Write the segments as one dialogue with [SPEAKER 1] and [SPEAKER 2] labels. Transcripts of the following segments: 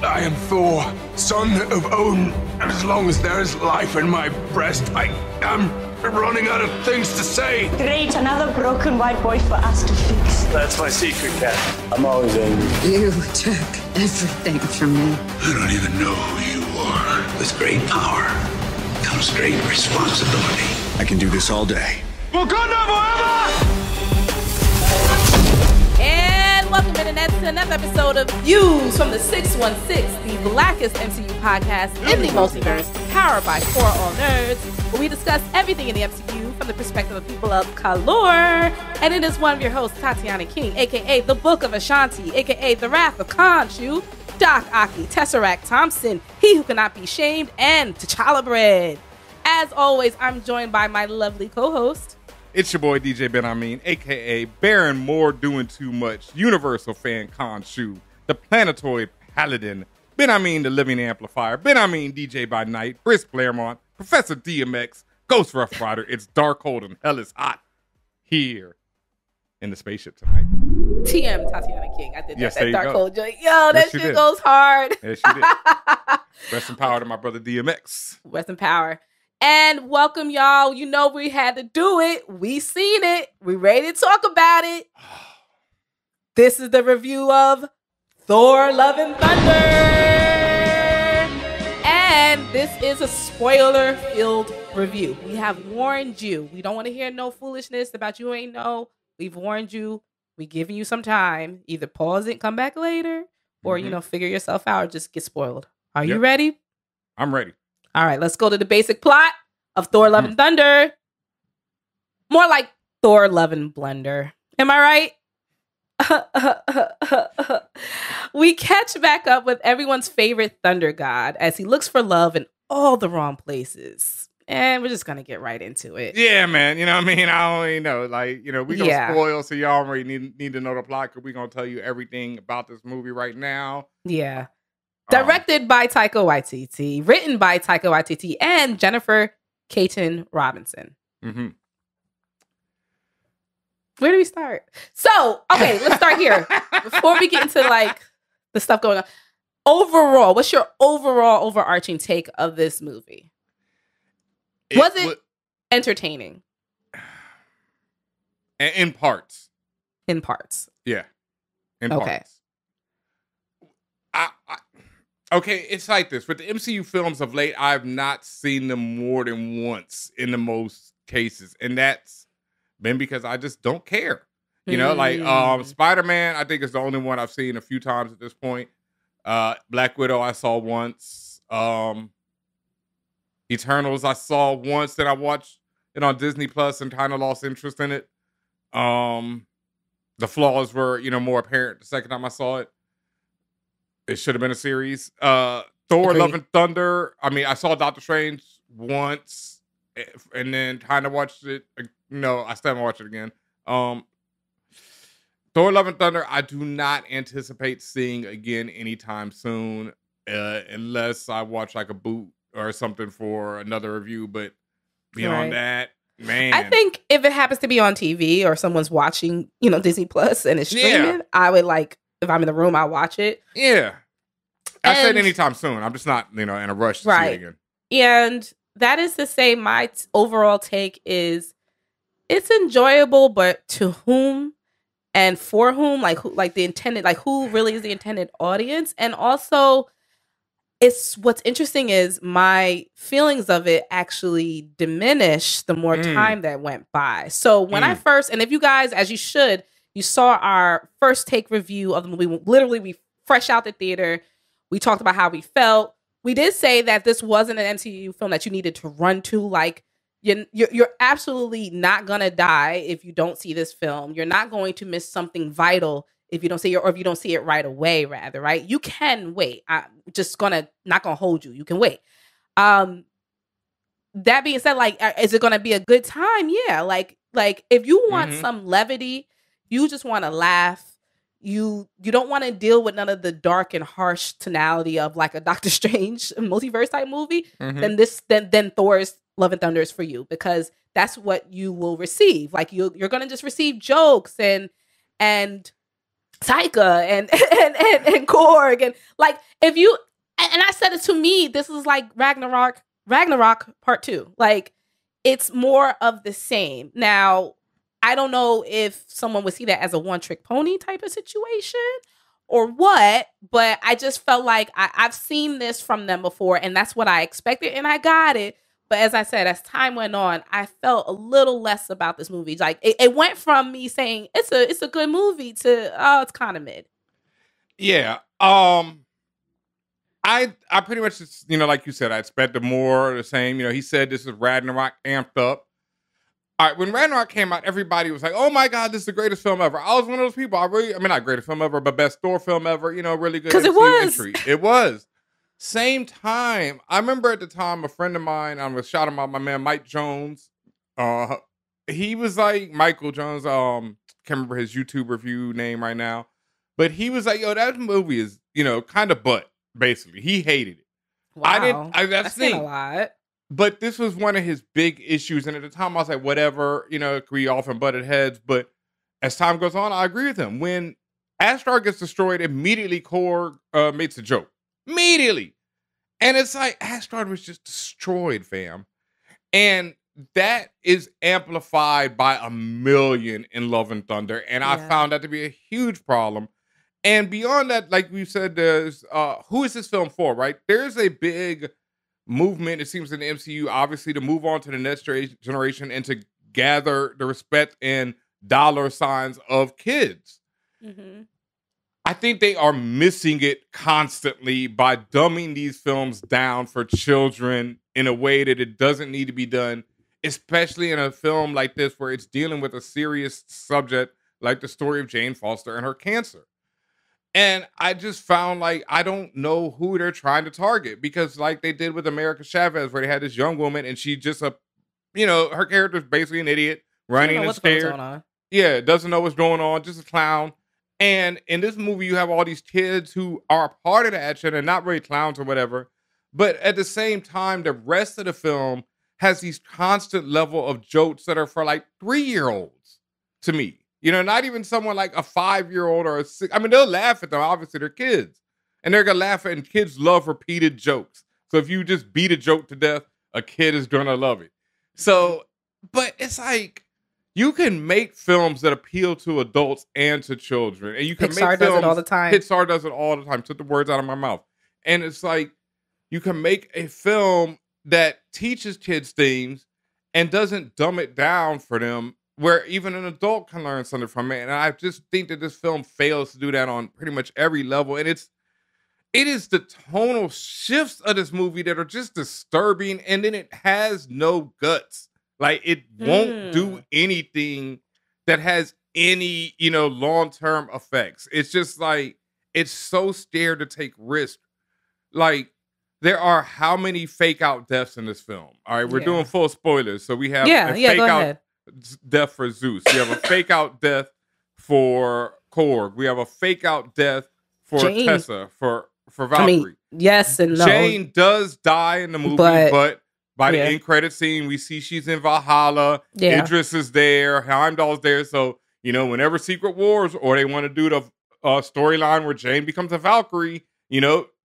[SPEAKER 1] I am Thor, son of Odin, and as long as there is life in my breast, I am running out of things to say.
[SPEAKER 2] Great, another broken white boy for us to fix.
[SPEAKER 3] That's my secret, Cat.
[SPEAKER 4] I'm always angry.
[SPEAKER 5] You took everything from me.
[SPEAKER 6] I don't even know who you are. With great power comes great responsibility. I can do this all day.
[SPEAKER 1] Wakanda forever!
[SPEAKER 7] And welcome, Internets, to another episode of Views from the 616, the blackest MCU podcast in the multiverse, powered by For All Nerds, where we discuss everything in the MCU from the perspective of people of color. And it is one of your hosts, Tatiana King, aka the Book of Ashanti, aka the Wrath of Khonshu, Doc Aki, Tesseract Thompson, He Who Cannot Be Shamed, and T'Challa Bread. As always, I'm joined by my lovely co-host.
[SPEAKER 8] It's your boy DJ Ben Amin, a.k.a. Baron Moore Doing Too Much, Universal Fan Khonshu, the Planetoid Paladin, Ben Amin the Living Amplifier, Ben Amin DJ by Night, Brisk Claremont, Professor DMX, Ghost Rough Rider. It's dark, cold, and hell is hot here in the spaceship tonight.
[SPEAKER 7] TM Tatiana King. I did
[SPEAKER 8] yes,
[SPEAKER 7] that dark
[SPEAKER 8] go.
[SPEAKER 7] cold joint. Yo, that shit goes hard.
[SPEAKER 8] Yes, she did. Rest in power to my brother DMX.
[SPEAKER 7] Rest in power. And welcome, y'all. You know we had to do it. We seen it. We ready to talk about it. This is the review of Thor Love and Thunder. And this is a spoiler-filled review. We have warned you. We don't want to hear no foolishness about you ain't know. We've warned you. We giving you some time. Either pause it and come back later, or, figure yourself out or just get spoiled. Are you ready?
[SPEAKER 8] I'm ready.
[SPEAKER 7] All right, let's go to the basic plot of Thor Love and Thunder. More like Thor Love and Blender. Am I right? We catch back up with everyone's favorite thunder god as he looks for love in all the wrong places. And we're just going to get right into it.
[SPEAKER 8] Yeah, man. You know what I mean? I don't even know. Like, we going to spoil, so y'all already need to know the plot because we're going to tell you everything about this movie right now.
[SPEAKER 7] Yeah. Directed by Taika Waititi, written by Taika Waititi and Jennifer Caton Robinson.
[SPEAKER 8] Mm-hmm.
[SPEAKER 7] Where do we start? So, okay, let's start here. Before we get into the stuff going on. Overall, what's your overall overarching take of this movie? Was it entertaining?
[SPEAKER 8] In parts.
[SPEAKER 7] In parts.
[SPEAKER 8] Yeah. In parts. Okay, it's like this. With the MCU films of late, I've not seen them more than once in the most cases. And that's been because I just don't care. Spider-Man, I think is the only one I've seen a few times at this point. Black Widow, I saw once. Eternals, I saw once. Then I watched it on Disney Plus and kind of lost interest in it. The flaws were, more apparent the second time I saw it. It should have been a series. Thor, Love and Thunder. I mean, I saw Doctor Strange once and then kind of watched it. No, I still haven't watched it again. Thor, Love and Thunder, I do not anticipate seeing again anytime soon unless I watch like a boot or something for another review. But beyond that, man. I
[SPEAKER 7] think if it happens to be on TV or someone's watching, Disney Plus and it's streaming, I would if I'm in the room, I'll watch it.
[SPEAKER 8] Yeah. I said anytime soon. I'm just not, in a rush to see it again. And
[SPEAKER 7] that is to say my overall take is it's enjoyable, but to whom and for whom, the intended, who really is the intended audience. And also what's interesting is my feelings of it actually diminished the more time that went by. So when I first, and if you guys, as you should, you saw our first take review of the movie. Literally, we fresh out the theater. We talked about how we felt. We did say that this wasn't an MCU film that you needed to run to. You're absolutely not gonna die if you don't see this film. You're not going to miss something vital if you don't see it, or if you don't see it right away. Rather, right? You can wait. I'm just not gonna hold you. You can wait. That being said, is it gonna be a good time? Yeah. If you want some levity. You just want to laugh. You don't want to deal with none of the dark and harsh tonality of a Doctor Strange multiverse type movie. Then Thor's Love and Thunder is for you, because that's what you will receive. You're gonna just receive jokes and Taika and Korg and like if you and I said it to me, this is like Ragnarok part 2. Like it's more of the same. Now, I don't know if someone would see that as a one-trick pony type of situation or what, but I just felt like I've seen this from them before, and that's what I expected, and I got it. But as I said, as time went on, I felt a little less about this movie. Like it went from me saying it's a good movie to it's kind of mid.
[SPEAKER 8] Yeah. I pretty much just, like you said, I expected more of the same. He said this is Ragnarok amped up. All right, when Ragnarok came out, everybody was like, "Oh my God, this is the greatest film ever." I was one of those people. Not greatest film ever, but best Thor film ever. Really good.
[SPEAKER 7] Because it was.
[SPEAKER 8] Entry. It was. Same time, I remember at the time, a friend of mine, I was shouting out my man Mike Jones. He was like Michael Jones. Can't remember his YouTube review name right now, but he was like, "Yo, that movie is kind of butt." Basically, he hated it.
[SPEAKER 7] Wow,
[SPEAKER 8] that's
[SPEAKER 7] a lot.
[SPEAKER 8] But this was one of his big issues, and at the time I was like, whatever, we often butted heads. But as time goes on, I agree with him. When Asgard gets destroyed, immediately Korg makes a joke. Immediately. And it's like, Asgard was just destroyed, fam. And that is amplified by a million in Love and Thunder. And I found that to be a huge problem. And beyond that, like we said, there's who is this film for, right? There's a big movement, it seems, in the MCU, obviously, to move on to the next generation and to gather the respect and dollar signs of kids. Mm-hmm. I think they are missing it constantly by dumbing these films down for children in a way that it doesn't need to be done, especially in a film like this where it's dealing with a serious subject like the story of Jane Foster and her cancer. And I just found like, I don't know who they're trying to target, because like they did with America Chavez, where they had this young woman and she just her character's basically an idiot, running and scared. Yeah, doesn't know what's going on, just a clown. And in this movie, you have all these kids who are a part of the action and not really clowns or whatever. But at the same time, the rest of the film has these constant level of jokes that are for like 3-year-olds to me. Not even someone like a 5-year-old or a 6. I mean, they'll laugh at them. Obviously, they're kids. And they're going to laugh at, and kids love repeated jokes. So if you just beat a joke to death, a kid is going to love it. So, but it's like, you can make films that appeal to adults and to children. And you can
[SPEAKER 7] Pixar
[SPEAKER 8] make films.
[SPEAKER 7] does it all the time.
[SPEAKER 8] Pixar does it all the time. Took the words out of my mouth. And it's like, you can make a film that teaches kids things and doesn't dumb it down for them, where even an adult can learn something from it. And I just think that this film fails to do that on pretty much every level. And it is the tonal shifts of this movie that are just disturbing. And then it has no guts. Like, it won't do anything that has any, long-term effects. It's just like, it's so scared to take risks. Like, there are how many fake out deaths in this film? All right, we're doing full spoilers. So we have a fake out death for Zeus. We have a fake out death for Korg. We have a fake out death for
[SPEAKER 7] Jane.
[SPEAKER 8] Tessa, for Valkyrie.
[SPEAKER 7] Yes and no.
[SPEAKER 8] Jane does die in the movie, but by the end credit scene, we see she's in Valhalla. Idris is there. Heimdall's there. So, whenever Secret Wars or they want to do the storyline where Jane becomes a Valkyrie,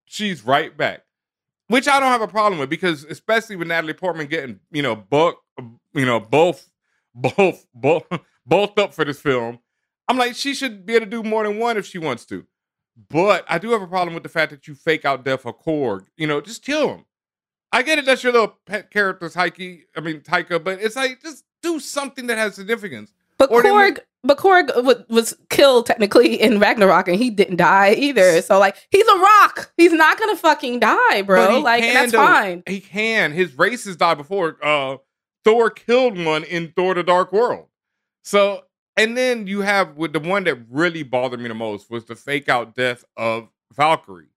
[SPEAKER 8] she's right back. Which I don't have a problem with, because especially with Natalie Portman getting, both up for this film, I'm like, she should be able to do more than one if she wants to. But I do have a problem with the fact that you fake out death for Korg. Just kill him. I get it, that's your little pet character, Taika, but it's like, just do something that has significance.
[SPEAKER 7] But Korg was killed technically in Ragnarok, and he didn't die either. So like, he's a rock. He's not gonna fucking die, bro. Like, and that's fine.
[SPEAKER 8] He can. His races died before. Thor killed one in Thor: The Dark World. So, and then you have, with the one that really bothered me the most was the fake out death of Valkyrie,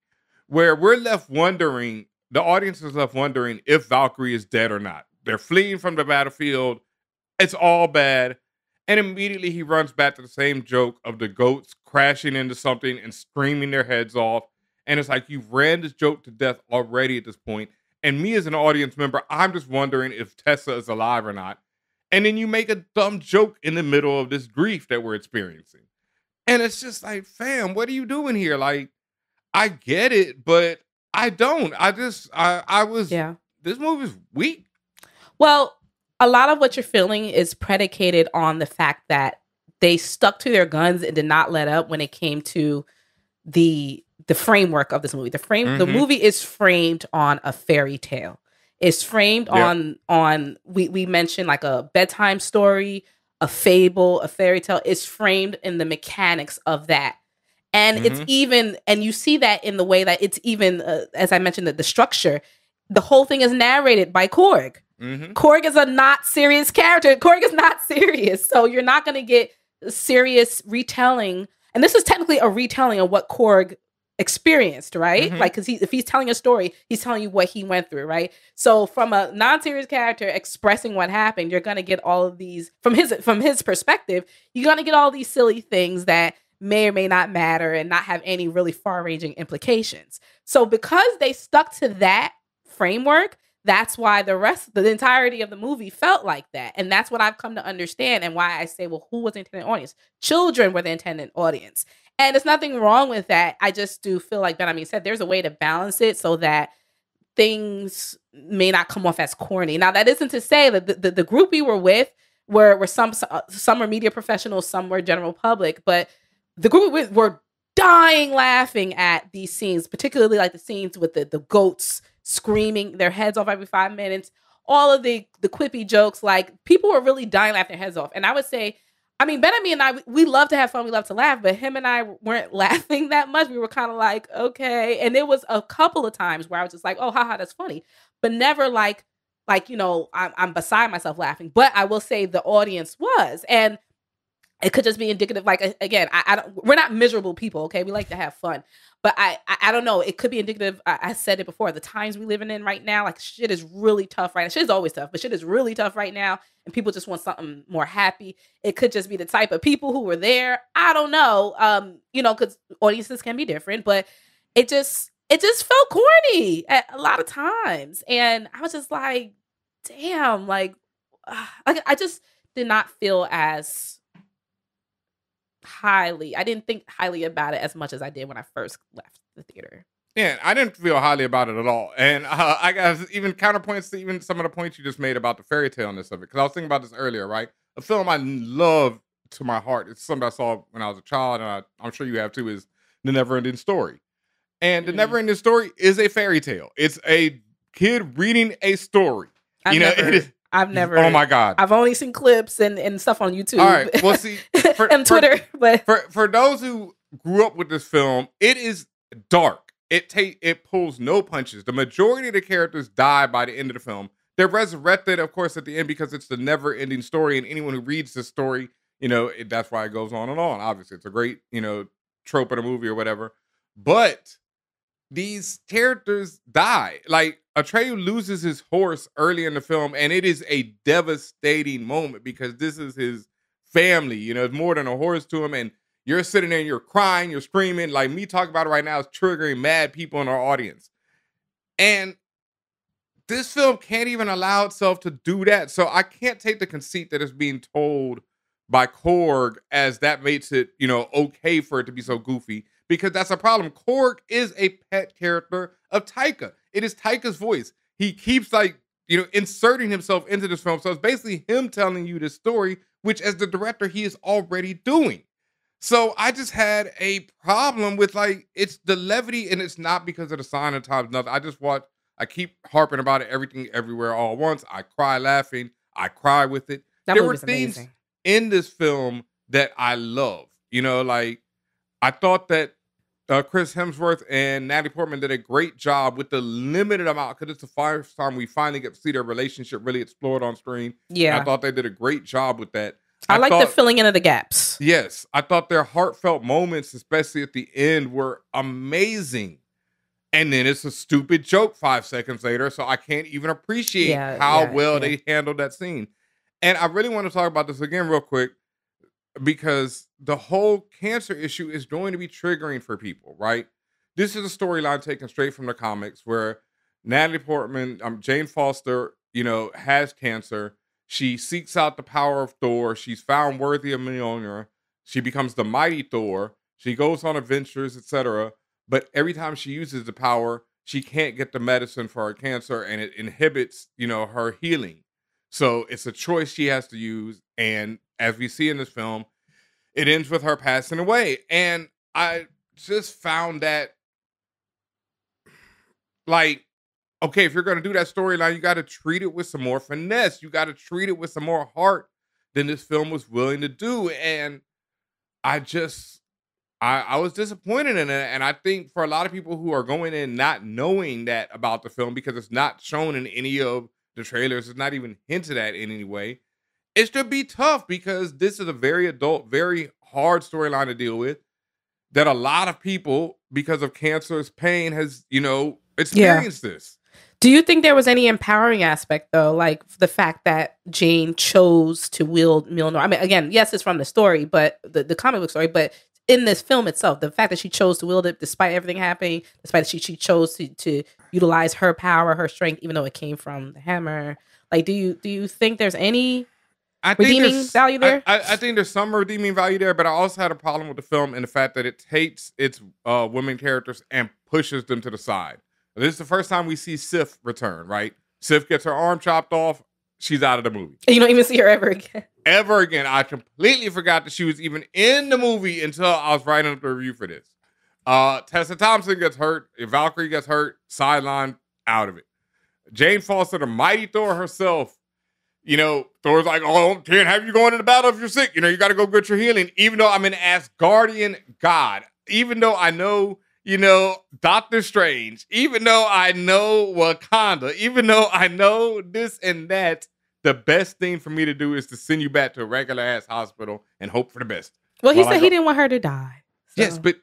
[SPEAKER 8] where we're left wondering, the audience is left wondering if Valkyrie is dead or not. They're fleeing from the battlefield. It's all bad. And immediately he runs back to the same joke of the goats crashing into something and screaming their heads off. And it's like, you've ran this joke to death already at this point. And me as an audience member, I'm just wondering if Tessa is alive or not. And then you make a dumb joke in the middle of this grief that we're experiencing. And it's just like, fam, what are you doing here? Like, I get it, but I don't. I was,
[SPEAKER 7] Yeah.
[SPEAKER 8] this movie's weak.
[SPEAKER 7] Well, a lot of what you're feeling is predicated on the fact that they stuck to their guns and did not let up when it came to the framework of this movie. The movie is framed on a fairy tale. It's framed on we mentioned like a bedtime story, a fable, a fairy tale. It's framed in the mechanics of that. And it's even, and you see that in the way that it's even, as I mentioned, the structure, the whole thing is narrated by Korg. Korg is a not serious character. Korg is not serious. So you're not going to get serious retelling. And this is technically a retelling of what Korg experienced, right? Like, because if he's telling a story, he's telling you what he went through, right? So from a non-serious character expressing what happened, you're going to get all of these, from his perspective, you're going to get all these silly things that may or may not matter and not have any really far-ranging implications. So because they stuck to that framework, that's why the entirety of the movie felt like that. And that's what I've come to understand, and why I say, well, who was the intended audience? Children were the intended audience. And there's nothing wrong with that. I just do feel like Ben said, there's a way to balance it so that things may not come off as corny. Now, that isn't to say that the group we were with were some were media professionals, some were general public, but the group were dying laughing at these scenes, particularly like the scenes with the goats screaming their heads off every 5 minutes. All of the quippy jokes, like people were really dying laughing their heads off. And I would say, I mean, Ben and I, we love to have fun. We love to laugh, but him and I weren't laughing that much. We were kind of like, okay. And there was a couple of times where I was just like, oh, haha, that's funny. But never like, you know, I'm beside myself laughing. But I will say the audience was. And it could just be indicative. Like, again, I don't, we're not miserable people. Okay. We like to have fun, but I don't know. It could be indicative. I said it before, the times we living in right now, like shit is really tough right now. Shit is always tough, but shit is really tough right now. And people just want something more happy. It could just be the type of people who were there. I don't know. You know, cause audiences can be different, but it just felt corny at a lot of times. And I was just like, damn, like I just did not feel as I didn't think highly about it as much as I did when I first left the theater.
[SPEAKER 8] Yeah, I didn't feel highly about it at all. And I got even counterpoints to even some of the points you just made about the fairy taleness of it. Because I was thinking about this earlier, right? A film I love to my heart. It's something I saw when I was a child, and I'm sure you have too, is The Never-Ending Story. And The Never-Ending Story is a fairy tale. It's a kid reading a story. I've never. Oh my God!
[SPEAKER 7] I've only seen clips and stuff on YouTube.
[SPEAKER 8] All right. Well, see,
[SPEAKER 7] and Twitter. But
[SPEAKER 8] for those who grew up with this film, it is dark. It pulls no punches. The majority of the characters die by the end of the film. They're resurrected, of course, at the end because it's the never-ending story. And anyone who reads the story, you know, that's why it goes on and on. Obviously, it's a great, you know, trope of the movie or whatever. But these characters die. Like, Atreyu loses his horse early in the film, and it is a devastating moment because this is his family. You know, it's more than a horse to him, and you're sitting there and you're crying, you're screaming. Like, me talking about it right now is triggering mad people in our audience. And this film can't even allow itself to do that. So I can't take the conceit that it's being told by Korg as that makes it, you know, okay for it to be so goofy, because that's a problem. Korg is a pet character of Taika. It is Taika's voice. He keeps, like, you know, inserting himself into this film. So it's basically him telling you this story, which as the director, he is already doing. So I just had a problem with, like, it's the levity, and it's not because of the sign of times, nothing. I keep harping about it, everything, everywhere, all at once. I cry laughing. I cry with it. There were things in this film that I love. You know, like, I thought that Chris Hemsworth and Natalie Portman did a great job with the limited amount, because it's the first time we finally get to see their relationship really explored on screen.
[SPEAKER 7] Yeah.
[SPEAKER 8] And I thought they did a great job with that.
[SPEAKER 7] I like the filling in of the gaps.
[SPEAKER 8] Yes. I thought their heartfelt moments, especially at the end, were amazing. And then it's a stupid joke 5 seconds later, so I can't even appreciate how well they handled that scene. And I really want to talk about this again real quick, because the whole cancer issue is going to be triggering for people, right? This is a storyline taken straight from the comics where Natalie Portman, Jane Foster, you know, has cancer. She seeks out the power of Thor. She's found worthy of Mjolnir. She becomes the mighty Thor. She goes on adventures, etc. But every time she uses the power, she can't get the medicine for her cancer, and it inhibits, her healing. So it's a choice she has to use. And as we see in this film, it ends with her passing away. And I just found that, like, okay, if you're going to do that storyline, you got to treat it with some more finesse. You got to treat it with some more heart than this film was willing to do. And I was disappointed in it. And I think for a lot of people who are going in not knowing that about the film, because it's not shown in any of the trailers, it's not even hinted at in any way, it should be tough, because this is a very adult, very hard storyline to deal with, that a lot of people, because of cancerous pain, has, experienced this.
[SPEAKER 7] Do you think there was any empowering aspect, though? Like the fact that Jane chose to wield Mjolnir. I mean, again, yes, it's from the story, but the comic book story, but in this film itself, the fact that she chose to wield it despite everything happening, despite that she chose to utilize her power, her strength, even though it came from the hammer. Like, do you think there's any redeeming value there?
[SPEAKER 8] I think there's some redeeming value there, but I also had a problem with the film in the fact that it takes its women characters and pushes them to the side. This is the first time we see Sif return, right? Sif gets her arm chopped off. She's out of the movie.
[SPEAKER 7] And you don't even see her ever again.
[SPEAKER 8] Ever again. I completely forgot that she was even in the movie until I was writing up the review for this. Tessa Thompson gets hurt. Valkyrie gets hurt. Sideline, out of it. Jane falls to the mighty Thor herself. Thor's like, oh, can't have you going to the battle if you're sick. You got to go get your healing. Even though I'm an Asgardian god. Even though I know, Doctor Strange. Even though I know Wakanda. Even though I know this and that. The best thing for me to do is to send you back to a regular ass hospital and hope for the best.
[SPEAKER 7] Well, he said he didn't want her to die. So.
[SPEAKER 8] Yes, but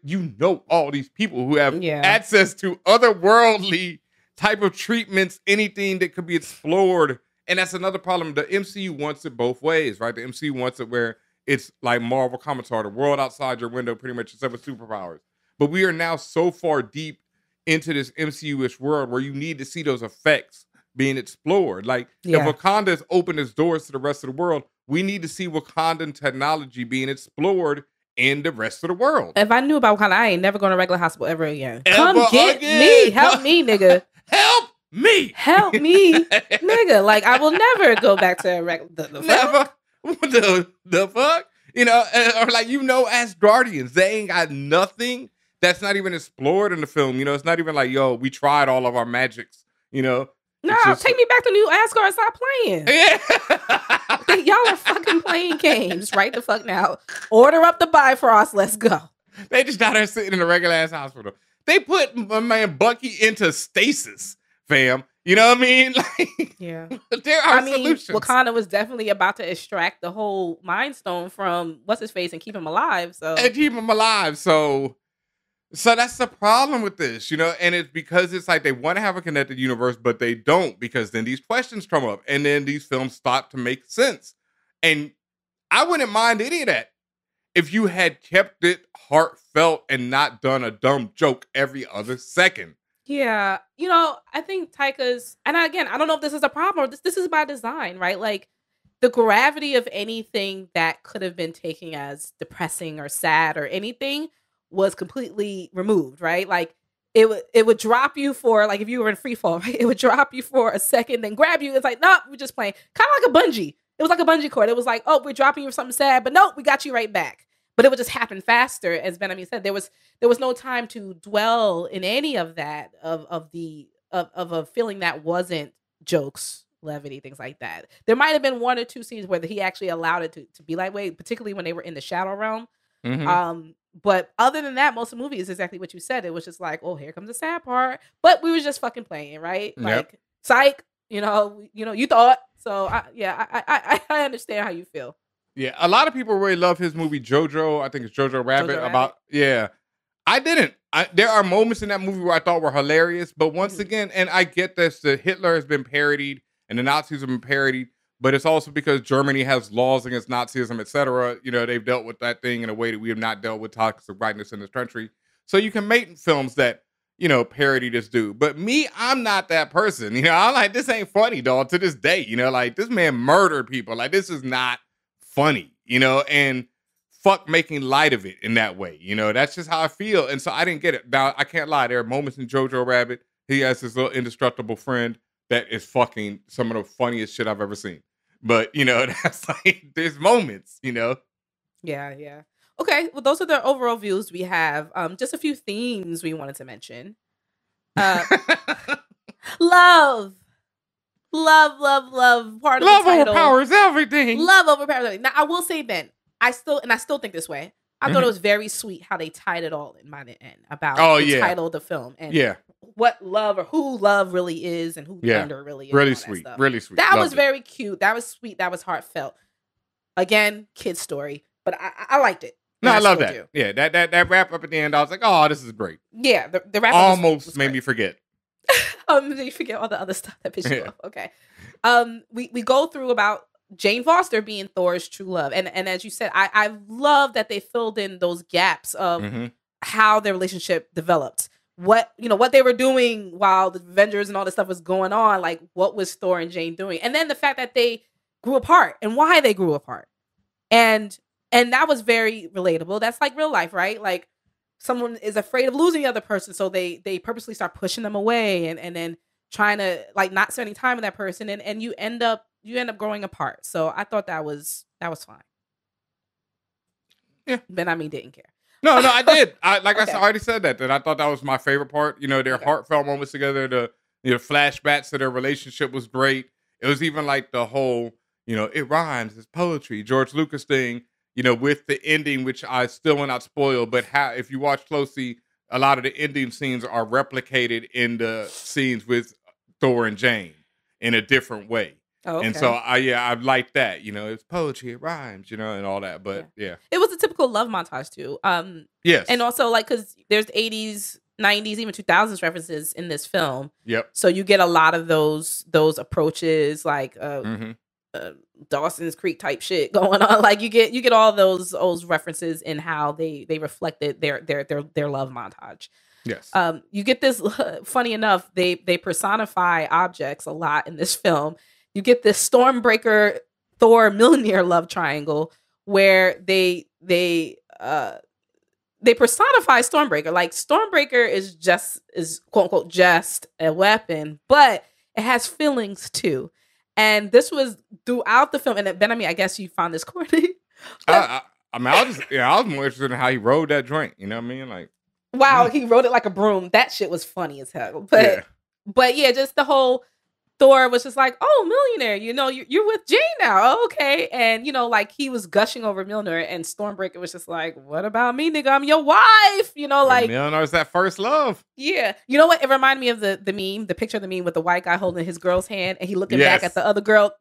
[SPEAKER 8] all these people who have access to otherworldly type of treatments, anything that could be explored. And that's another problem. The MCU wants it both ways, right? The MCU wants it where it's like Marvel Comics are, the world outside your window, pretty much, except with superpowers. But we are now so far deep into this MCU-ish world where you need to see those effects being explored. Like, if Wakanda has opened its doors to the rest of the world, we need to see Wakandan technology being explored in the rest of the world.
[SPEAKER 7] If I knew about Wakanda, I ain't never going to a regular hospital ever again. Come get me. Help me, nigga.
[SPEAKER 8] Help me.
[SPEAKER 7] Help me, nigga. Like, I will never go back to a regular...
[SPEAKER 8] Never. The fuck? Or like, as Guardians, they ain't got nothing that's not even explored in the film. It's not even like, yo, we tried all of our magics,
[SPEAKER 7] No, take me back to New Asgard. Stop playing. Yeah. Y'all are fucking playing games right the fuck now. Order up the Bifrost. Let's go.
[SPEAKER 8] They just out there sitting in a regular ass hospital. They put my man Bucky into stasis, fam. You know what I mean? Like,
[SPEAKER 7] yeah.
[SPEAKER 8] There are solutions.
[SPEAKER 7] Wakanda was definitely about to extract the whole Mind Stone from what's his face and keep him alive. So that's the problem with this, and it's because it's like they want to have a connected universe, but they don't, because then these questions come up and then these films stop to make sense. And I wouldn't mind any of that if you had kept it heartfelt and not done a dumb joke every other second. Yeah. I think Taika's, and again, I don't know if this is a problem or this is by design, right? Like, the gravity of anything that could have been taken as depressing or sad or anything was completely removed, right? Like, it would drop you for, like, if you were in free fall, right? It would drop you for a second, then grab you. It's like, no, we're just playing. Kind of like a bungee. It was like a bungee cord. It was like, oh, we're dropping you for something sad, but no, we got you right back. But it would just happen faster, as Ben said. There was no time to dwell in any of that, of a feeling that wasn't jokes, levity, things like that. There might have been one or two scenes where he actually allowed it to be lightweight, particularly when they were in the shadow realm. Mm-hmm. But other than that, most of the movie is exactly what you said. It was just like, oh, here comes the sad part. But we were just fucking playing, right?
[SPEAKER 8] Yep.
[SPEAKER 7] Like, psych, you thought. So, I understand how you feel.
[SPEAKER 8] Yeah, a lot of people really love his movie Jojo. I think it's Jojo Rabbit. I didn't. There are moments in that movie where I thought were hilarious, but once again, and I get this, the Hitler has been parodied and the Nazis have been parodied, but it's also because Germany has laws against Nazism, etc. They've dealt with that thing in a way that we have not dealt with toxic whiteness in this country. So you can make films that, parody this dude. But me, I'm not that person. I'm like, this ain't funny, dog, to this day. Like, this man murdered people. Like, this is not funny, and fuck making light of it in that way. You know, that's just how I feel. And so I didn't get it. Now, I can't lie. There are moments in Jojo Rabbit. He has his little indestructible friend that is fucking some of the funniest shit I've ever seen. But, you know, that's like, there's moments, you know?
[SPEAKER 7] Yeah, yeah. Okay, well, those are the overall views we have. Just a few themes we wanted to mention. Love. Part of
[SPEAKER 8] love
[SPEAKER 7] the title.
[SPEAKER 8] overpowers everything.
[SPEAKER 7] Love overpowers everything. Now, I will say, Ben, I still think this way. I thought it was very sweet how they tied it all in by the end about the title of the film and what love or who love really is and who thunder really is.
[SPEAKER 8] Really sweet. Really sweet.
[SPEAKER 7] That was very cute. That was sweet. That was heartfelt. Again, kid's story, but I liked it.
[SPEAKER 8] No, I love that. Do. Yeah, that wrap up at the end, I was like, oh, this is great.
[SPEAKER 7] Yeah, the wrap up
[SPEAKER 8] almost made me forget.
[SPEAKER 7] You forget all the other stuff that pissed you off. Okay. We go through about Jane Foster being Thor's true love. And as you said, I love that they filled in those gaps of how their relationship developed. What they were doing while the Avengers and all this stuff was going on. Like, what was Thor and Jane doing? And then the fact that they grew apart and why they grew apart. And that was very relatable. That's like real life, right? Like, someone is afraid of losing the other person, so they purposely start pushing them away and then trying to, like, not spending time with that person, and you end up growing apart. So I thought that was fine.
[SPEAKER 8] Yeah.
[SPEAKER 7] Ben, I mean, didn't care.
[SPEAKER 8] No, I did. I already said that I thought that was my favorite part. You know, their heartfelt moments together, the flashbacks to their relationship was great. It was even like the whole, it rhymes, it's poetry, George Lucas thing, with the ending, which I still will not spoil, but if you watch closely, a lot of the ending scenes are replicated in the scenes with Thor and Jane in a different way. Oh, okay. And so I like that, it's poetry, it rhymes, and all that. But yeah.
[SPEAKER 7] It was a typical love montage too.
[SPEAKER 8] Yes.
[SPEAKER 7] And also, like, because there's 80s, 90s, even 2000s references in this film.
[SPEAKER 8] Yep.
[SPEAKER 7] So you get a lot of those approaches, like Dawson's Creek type shit going on. Like, you get all those references in how they reflected their love montage.
[SPEAKER 8] Yes.
[SPEAKER 7] You get this, funny enough, they personify objects a lot in this film. You get this Stormbreaker Thor Mjolnir love triangle where they personify Stormbreaker. Like, Stormbreaker is quote unquote just a weapon, but it has feelings too. And this was throughout the film. And Ben, I guess you found this corny.
[SPEAKER 8] I was more interested in how he rode that joint. You know what I mean? Like,
[SPEAKER 7] wow, he rode it like a broom. That shit was funny as hell. But yeah, just the whole Thor was just like, oh, millionaire, you're with Jane now. Oh, okay. And, like, he was gushing over Mjolnir, and Stormbreaker was just like, what about me, nigga? I'm your wife. Like,
[SPEAKER 8] Mjolnir's that first love.
[SPEAKER 7] Yeah. You know what? It reminded me of the meme, the picture of the meme with the white guy holding his girl's hand and he looking back at the other girl.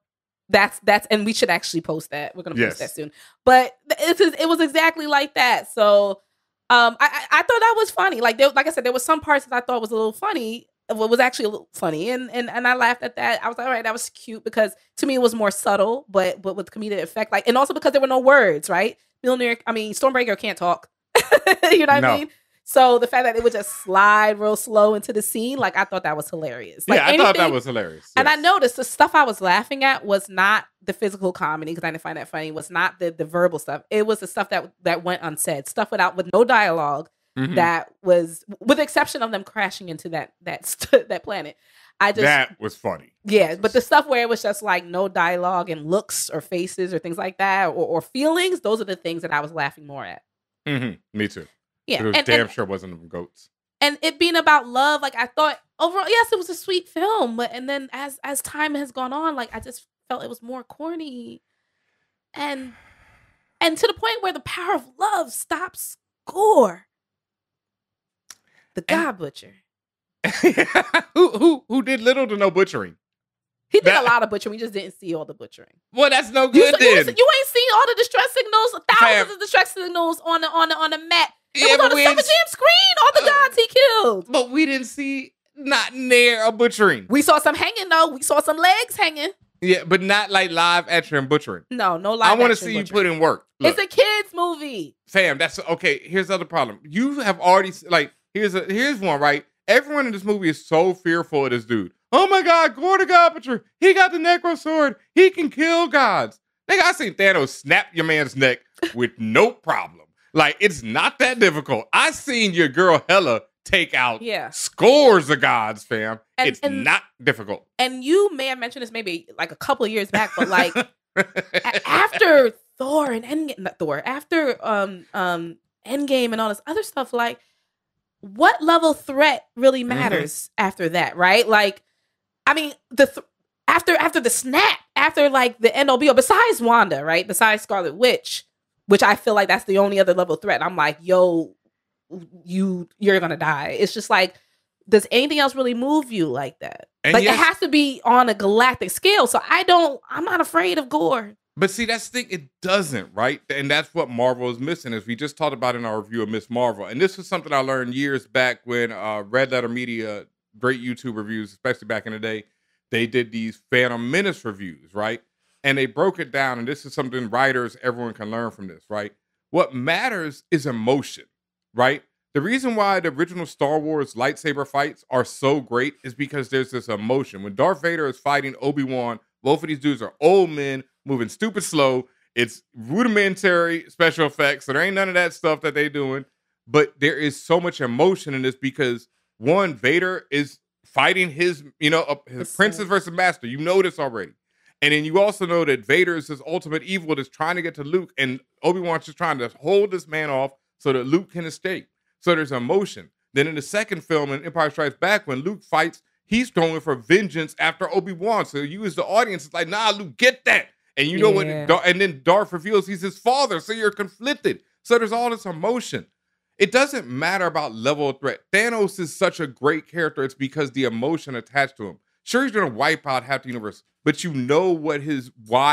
[SPEAKER 7] That's, and we should actually post that. We're going to post that soon. But it was exactly like that. So, I thought that was funny. Like I said, there was some parts that I thought was a little funny. What was actually a little funny, and I laughed at that. I was like, all right, that was cute, because to me it was more subtle, but with comedic effect. Like, and also because there were no words, right? Stormbreaker can't talk. You know what I mean? So the fact that it would just slide real slow into the scene, like, I thought that was hilarious. Like,
[SPEAKER 8] I thought that was hilarious. Yes.
[SPEAKER 7] And I noticed the stuff I was laughing at was not the physical comedy, because I didn't find that funny. Was not the verbal stuff. It was the stuff that went unsaid, stuff with no dialogue. Mm-hmm. That was, with the exception of them crashing into that planet.
[SPEAKER 8] That was funny.
[SPEAKER 7] Yeah, but the stuff where it was just like no dialogue and looks or faces or things like that, or feelings, those are the things that I was laughing more at.
[SPEAKER 8] Mm-hmm. Me too.
[SPEAKER 7] Yeah,
[SPEAKER 8] it was sure wasn't them goats.
[SPEAKER 7] And it being about love, like, I thought overall, yes, it was a sweet film, but and then as time has gone on, like, I just felt it was more corny, and to the point where the power of love stops gore. The God Butcher.
[SPEAKER 8] who did little to no butchering.
[SPEAKER 7] He did a lot of butchering. We just didn't see all the butchering.
[SPEAKER 8] Well, that's no good then.
[SPEAKER 7] You ain't seen all the distress signals, thousands of distress signals on the map. It was on the Summer Jam screen, all the gods he killed.
[SPEAKER 8] But we didn't see not near a butchering.
[SPEAKER 7] We saw some hanging, though. We saw some legs hanging.
[SPEAKER 8] Yeah, but not like live action butchering.
[SPEAKER 7] No live action.
[SPEAKER 8] I want to see you put in work.
[SPEAKER 7] Look, it's a kid's movie.
[SPEAKER 8] Fam, that's okay. Here's the other problem. You have already, like, here's one, right? Everyone in this movie is so fearful of this dude. Oh my God, Gore the God Butcher. He got the necro sword. He can kill gods. Nigga, I seen Thanos snap your man's neck with no problem. Like, it's not that difficult. I seen your girl Hela take out scores of gods, fam. It's not difficult.
[SPEAKER 7] And you may have mentioned this maybe like a couple of years back, but like after Thor and after Endgame and all this other stuff, like what level threat really matters after that, right? Like, I mean, after the snap, after like the end all be all, besides Wanda, right? Besides Scarlet Witch, which I feel like that's the only other level threat. I'm like, yo, you're gonna die. It's just like, does anything else really move you like that? And like, it has to be on a galactic scale. So I'm not afraid of gore.
[SPEAKER 8] But see, that's the thing, it doesn't, right? And that's what Marvel is missing, as we just talked about in our review of Miss Marvel. And this was something I learned years back when Red Letter Media, great YouTube reviews, especially back in the day, they did these Phantom Menace reviews, right? And they broke it down, and this is something writers, everyone can learn from this, right? What matters is emotion, right? The reason why the original Star Wars lightsaber fights are so great is because there's this emotion. When Darth Vader is fighting Obi-Wan, both of these dudes are old men moving stupid slow. It's rudimentary special effects, so there ain't none of that stuff that they doing. But there is so much emotion in this because, one, Vader is fighting his princess versus master. You know this already. And then you also know that Vader is his ultimate evil that's trying to get to Luke, and Obi-Wan's just trying to hold this man off so that Luke can escape. So there's emotion. Then in the second film, in Empire Strikes Back, when Luke fights, he's going for vengeance after Obi-Wan. So you as the audience is like, nah, Luke, get that. And you know what? And then Darth reveals he's his father, so you're conflicted. So there's all this emotion. It doesn't matter about level of threat. Thanos is such a great character. It's because the emotion attached to him. Sure, he's going to wipe out half the universe, but you know why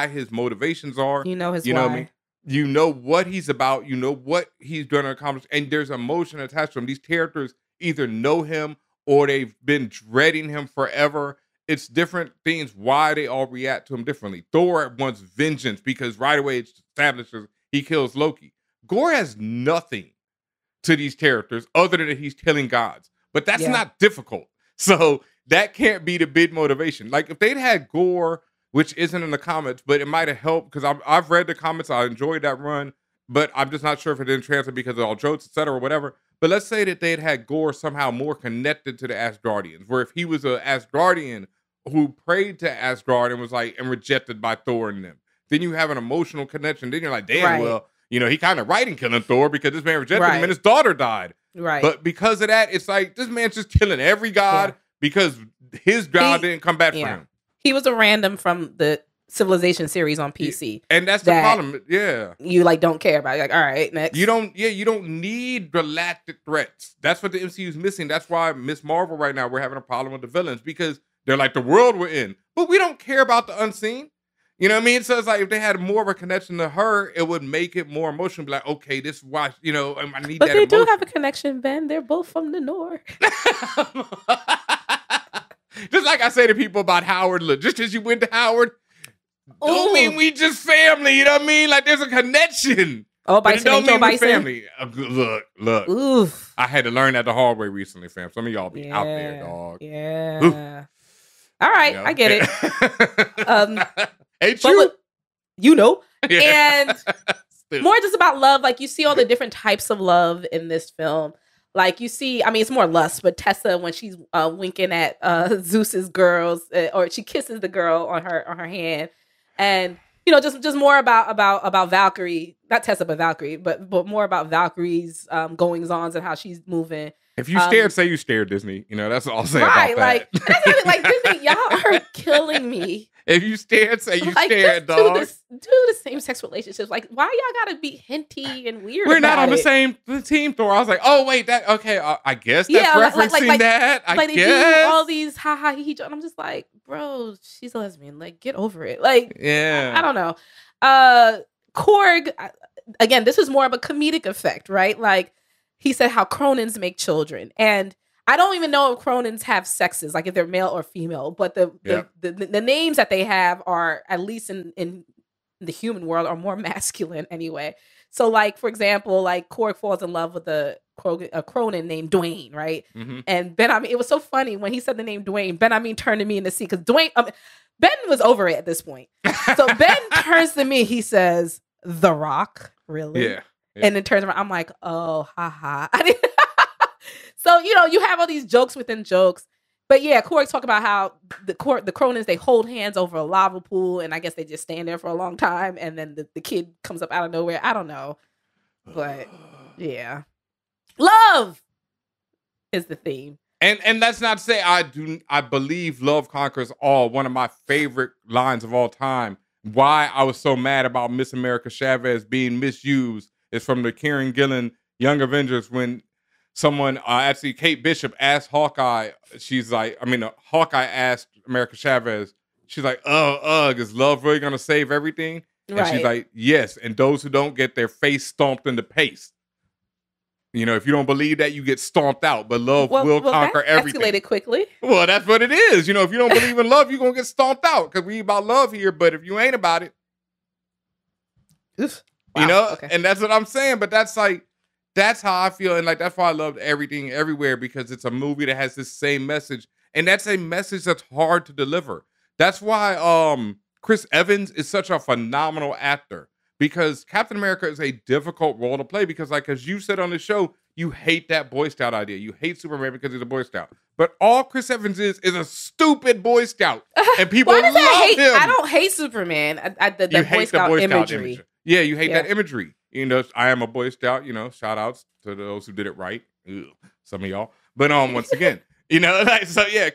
[SPEAKER 8] his motivations are.
[SPEAKER 7] You know his
[SPEAKER 8] why. What I mean? You know what he's about. You know what he's going to accomplish. And there's emotion attached to him. These characters either know him or they've been dreading him forever. It's different things why they all react to him differently. Thor wants vengeance because right away it establishes he kills Loki. Gore has nothing to these characters other than that he's killing gods. But that's not difficult. So that can't be the big motivation. Like if they'd had Gore, which isn't in the comics, but it might have helped because I've read the comics. I enjoyed that run, but I'm just not sure if it didn't translate because of all jokes, etc., or whatever. But let's say that they'd had Gore somehow more connected to the Asgardians, where if he was an Asgardian who prayed to Asgard and was like, and rejected by Thor and them, then you have an emotional connection. Then you're like, damn, well, you know, he kind of right in killing Thor because this man rejected him and his daughter died. Right. But because of that, it's like, this man's just killing every god because his god didn't come back for him.
[SPEAKER 7] He was a random from the Civilization series on PC.
[SPEAKER 8] And that's the problem. Yeah.
[SPEAKER 7] You like don't care about it. You're like, all right, next.
[SPEAKER 8] You don't need galactic threats. That's what the MCU is missing. That's why Miss Marvel right now, we're having a problem with the villains because they're like the world we're in. But we don't care about the unseen. You know what I mean? So it's like if they had more of a connection to her, it would make it more emotional. Be like, okay, this is why, you know, I need that.
[SPEAKER 7] But they do have a connection, Ben. They're both from the North.
[SPEAKER 8] Just like I say to people about Howard, look, just because you went to Howard, don't mean we just family. You know what I mean? Like there's a connection.
[SPEAKER 7] Oh, Bison
[SPEAKER 8] don't mean
[SPEAKER 7] Bison.
[SPEAKER 8] Family. Look.
[SPEAKER 7] Oof.
[SPEAKER 8] I had to learn that the hard way recently, fam. Some of y'all be out there, dog.
[SPEAKER 7] Yeah. Oof. All right, I get it.
[SPEAKER 8] Ain't you?
[SPEAKER 7] You know. And more just about love. Like you see all the different types of love in this film. Like you see, I mean, it's more lust, but Tessa, when she's winking at Zeus's girls, or she kisses the girl on her hand, and you know, just more about Valkyrie, not Tessa, but Valkyrie, but more about Valkyrie's goings-ons and how she's moving.
[SPEAKER 8] If you stared, say you stared, Disney. You know, that's all I'll say about that.
[SPEAKER 7] Like that's like Disney, y'all are killing me.
[SPEAKER 8] If you stared, say you stared, dog.
[SPEAKER 7] Do the same-sex relationships. Like, why y'all gotta be hinty and weird?
[SPEAKER 8] We're not on the same team, Thor. I was like, oh wait, that okay. I guess that's referencing that. I guess. They do
[SPEAKER 7] all these ha ha he. And I'm just like, bro, she's a lesbian. Like, get over it. Like, I don't know. Korg. Again, this is more of a comedic effect, right? Like, he said how Cronins make children, and I don't even know if Cronins have sexes, like if they're male or female, but the names that they have are, at least in the human world, are more masculine anyway. So like, for example, like Korg falls in love with a Cronin named Dwayne, right? Mm-hmm. And Ben, I mean, it was so funny when he said the name Dwayne, Ben, I mean, turned to me in the seat because Ben was over it at this point. So Ben turns to me, he says, The Rock. really?
[SPEAKER 8] Yeah.
[SPEAKER 7] And then turns around, I'm like, oh, haha. So, you have all these jokes within jokes. But yeah, Corey talked about how the Cronins, they hold hands over a lava pool, and I guess they just stand there for a long time, and then the kid comes up out of nowhere. I don't know. But yeah. Love is the theme.
[SPEAKER 8] And that's not to say I believe love conquers all. One of my favorite lines of all time. Why I was so mad about Miss America Chavez being misused is from the Kieran Gillen Young Avengers when someone, actually Kate Bishop asked Hawkeye, Hawkeye asked America Chavez, she's like, is love really gonna save everything? And
[SPEAKER 7] Right.
[SPEAKER 8] she's like, yes, and those who don't get their face stomped in the paste. If you don't believe that, you get stomped out. But love will conquer
[SPEAKER 7] that
[SPEAKER 8] everything.
[SPEAKER 7] Escalated quickly.
[SPEAKER 8] Well, that's what it is. If you don't believe in love, you're going to get stomped out. Because we about love here. But if you ain't about it,
[SPEAKER 7] Wow, okay.
[SPEAKER 8] And that's what I'm saying. But that's how I feel. And that's why I loved Everything Everywhere. Because it's a movie that has this same message. And that's a message that's hard to deliver. That's why Chris Evans is such a phenomenal actor. Because Captain America is a difficult role to play because, as you said on the show, you hate that Boy Scout idea. You hate Superman because he's a Boy Scout. But all Chris Evans is a stupid Boy Scout. And people love him.
[SPEAKER 7] I don't hate Superman. The Boy Scout imagery.
[SPEAKER 8] Yeah, you hate that imagery. I am a Boy Scout, shout outs to those who did it right. Ugh, some of y'all. But once again,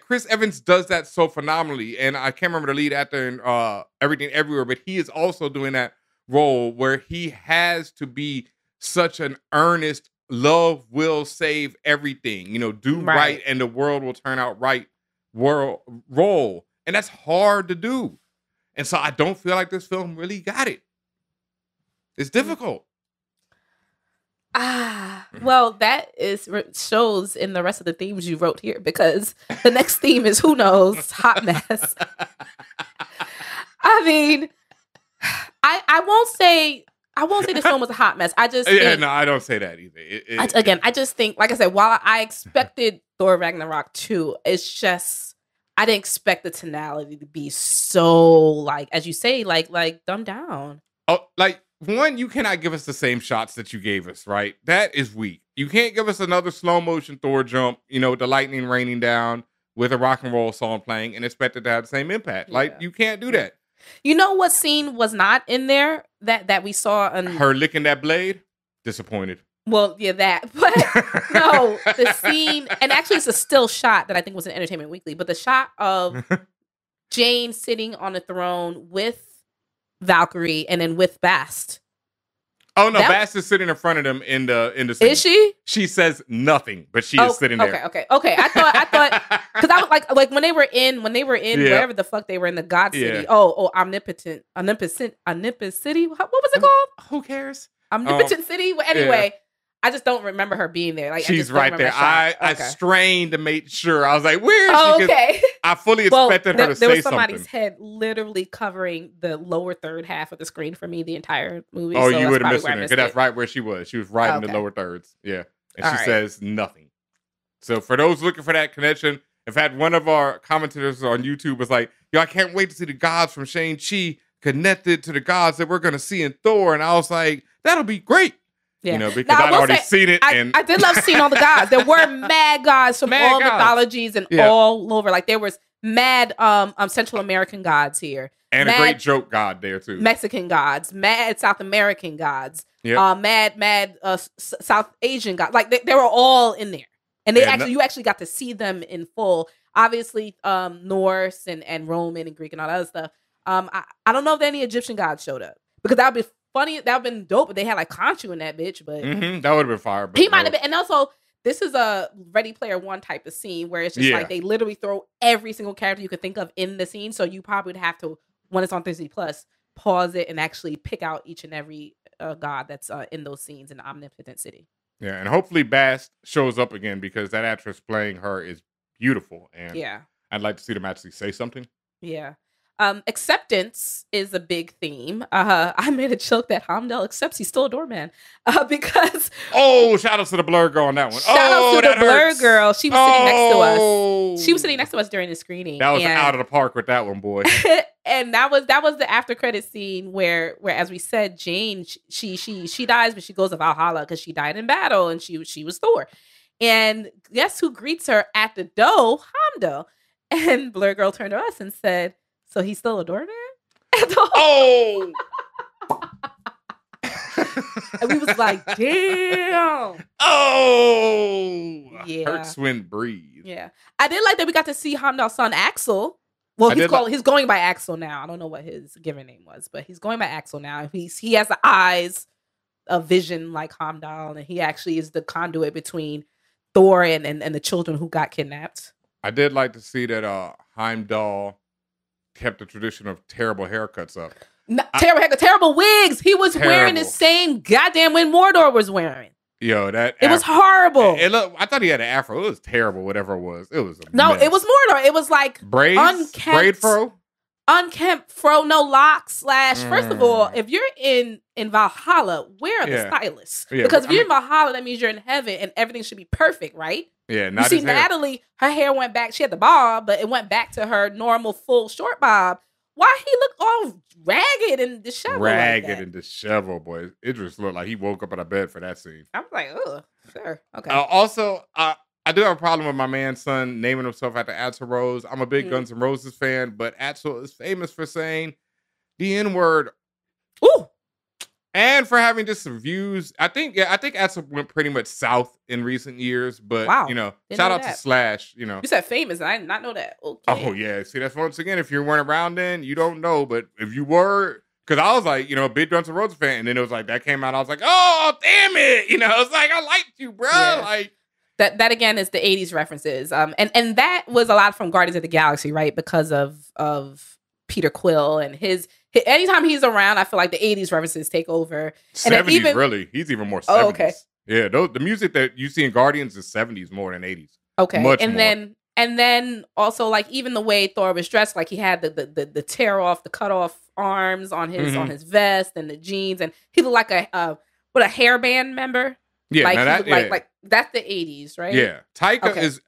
[SPEAKER 8] Chris Evans does that so phenomenally. And I can't remember the lead actor in Everything Everywhere, but he is also doing that role where he has to be such an earnest love will save everything, do right and the world will turn out right role. And that's hard to do. And so I don't feel like this film really got it. It's difficult.
[SPEAKER 7] Well, that shows in the rest of the themes you wrote here because the next theme is who knows, hot mess. I mean, I won't say this film was a hot mess. I just
[SPEAKER 8] I don't say that either.
[SPEAKER 7] I just think, like I said, while I expected Thor Ragnarok 2, it's just I didn't expect the tonality to be so as you say, dumbed down.
[SPEAKER 8] Oh, one, you cannot give us the same shots that you gave us, right? That is weak. You can't give us another slow motion Thor jump, with the lightning raining down with a rock and roll song playing and expect it to have the same impact. You can't do that.
[SPEAKER 7] You know what scene was not in there that we saw?
[SPEAKER 8] Her licking that blade? Disappointed.
[SPEAKER 7] Well, yeah, that. But no, the scene, and actually it's a still shot that I think was in Entertainment Weekly, but the shot of Jane sitting on a throne with Valkyrie and then with Bast.
[SPEAKER 8] Oh no, Bast is sitting in front of them in the scene.
[SPEAKER 7] Is she?
[SPEAKER 8] She says nothing, but she is sitting there.
[SPEAKER 7] Okay. I thought because I was like when they were in wherever the fuck they were in the God City. Oh, Omnipotent City. What was it called?
[SPEAKER 8] Who cares?
[SPEAKER 7] Omnipotent City. Well, anyway. I just don't remember her being there.
[SPEAKER 8] She's right there. I strained to make sure. I was like, where is she?
[SPEAKER 7] Okay.
[SPEAKER 8] I fully expected her to say something.
[SPEAKER 7] There was somebody's head literally covering the lower third half of the screen for me the entire movie.
[SPEAKER 8] Oh, so you would have missed her. Because that's right where she was. She was right in the lower thirds. Yeah. And she says nothing. So for those looking for that connection, in fact, one of our commentators on YouTube was like, I can't wait to see the gods from Shang-Chi connected to the gods that we're going to see in Thor. And I was like, that'll be great.
[SPEAKER 7] Yeah.
[SPEAKER 8] Because I'd already seen it.
[SPEAKER 7] I did love seeing all the gods. There were mad gods from all mythologies and all over. There was mad Central American gods here.
[SPEAKER 8] And a great joke god there, too.
[SPEAKER 7] Mexican gods. Mad South American gods. Mad South Asian gods. They were all in there. And you actually got to see them in full. Obviously, Norse and Roman and Greek and all that other stuff. I don't know if any Egyptian gods showed up. Because that would be funny, that would have been dope if they had Khonshu in that bitch, but
[SPEAKER 8] that would have been fire.
[SPEAKER 7] He might have been, and also this is a Ready Player One type of scene where it's just they literally throw every single character you could think of in the scene, so you probably would have to, when it's on Disney Plus, pause it and actually pick out each and every god that's in those scenes in Omnipotent City.
[SPEAKER 8] Yeah, and hopefully Bast shows up again because that actress playing her is beautiful, and I'd like to see them actually say something.
[SPEAKER 7] Yeah. Acceptance is a big theme. I made a joke that Hamdel accepts he's still a doorman because
[SPEAKER 8] shout out to the blur girl on that one.
[SPEAKER 7] shout out to the blur
[SPEAKER 8] hurts.
[SPEAKER 7] girl. She was sitting next to us. She was sitting next to us during the screening.
[SPEAKER 8] That was out of the park with that one, boy.
[SPEAKER 7] And that was the after credit scene where as we said, Jane she dies, but she goes to Valhalla because she died in battle, and she was Thor. And guess who greets her at the door? Hamdel. And blur girl turned to us and said, "So he's still a doorman?"
[SPEAKER 8] Oh.
[SPEAKER 7] And we was like, damn.
[SPEAKER 8] Oh.
[SPEAKER 7] Yeah.
[SPEAKER 8] Hurts when breathe.
[SPEAKER 7] Yeah. I did like that we got to see Hamdal's son, Axel. Well, he's going by Axel now. I don't know what his given name was, but he's going by Axel now. He has the eyes of vision like Hamdal, and he actually is the conduit between Thor and the children who got kidnapped.
[SPEAKER 8] I did like to see that Heimdall kept the tradition of terrible haircuts up.
[SPEAKER 7] Terrible wigs. He was wearing the same goddamn when Mordor was wearing.
[SPEAKER 8] Yo,
[SPEAKER 7] it was horrible.
[SPEAKER 8] I thought he had an afro. It was terrible. Whatever it was
[SPEAKER 7] No,
[SPEAKER 8] mess.
[SPEAKER 7] it was Mordor. It was like
[SPEAKER 8] braids, braid fro,
[SPEAKER 7] unkempt fro, no locks. First of all, if you're in Valhalla, where are the stylists?
[SPEAKER 8] Yeah,
[SPEAKER 7] because if you're in Valhalla, that means you're in heaven, and everything should be perfect, right?
[SPEAKER 8] Yeah,
[SPEAKER 7] you see, Natalie, her hair went back. She had the bob, but it went back to her normal full short bob. Why he looked all ragged and disheveled?
[SPEAKER 8] And disheveled, boy. It just looked like he woke up in a bed for that scene.
[SPEAKER 7] I was like, oh, sure, okay.
[SPEAKER 8] Also, I do have a problem with my man's son naming himself after Axl Rose. I'm a big Guns N' Roses fan, but Axl is famous for saying the N-word.
[SPEAKER 7] Ooh.
[SPEAKER 8] And for having just some views. I think Axl went pretty much south in recent years, but shout out to Slash,
[SPEAKER 7] You said famous, and I did not know that. Okay.
[SPEAKER 8] Oh yeah. See, that's once again, if you weren't around then, you don't know. But if you were, because I was like, big Guns N' Roses fan, and then it was like that came out, I was like, oh damn it. I was like, I liked you, bro. Yeah. Like
[SPEAKER 7] that again is the 80s references. And that was a lot from Guardians of the Galaxy, right? Because of Peter Quill and his anytime he's around, I feel like the 80s references take over.
[SPEAKER 8] 70s, really. He's even more 70s.
[SPEAKER 7] Oh, okay.
[SPEAKER 8] Yeah, the music that you see in Guardians is 70s more than 80s.
[SPEAKER 7] Okay.
[SPEAKER 8] Much
[SPEAKER 7] and
[SPEAKER 8] more.
[SPEAKER 7] then also like even the way Thor was dressed, like he had the tear off, the cut off arms on his vest and the jeans, and he looked like a hairband member.
[SPEAKER 8] Yeah,
[SPEAKER 7] like that's the 80s, right?
[SPEAKER 8] Yeah. Taika is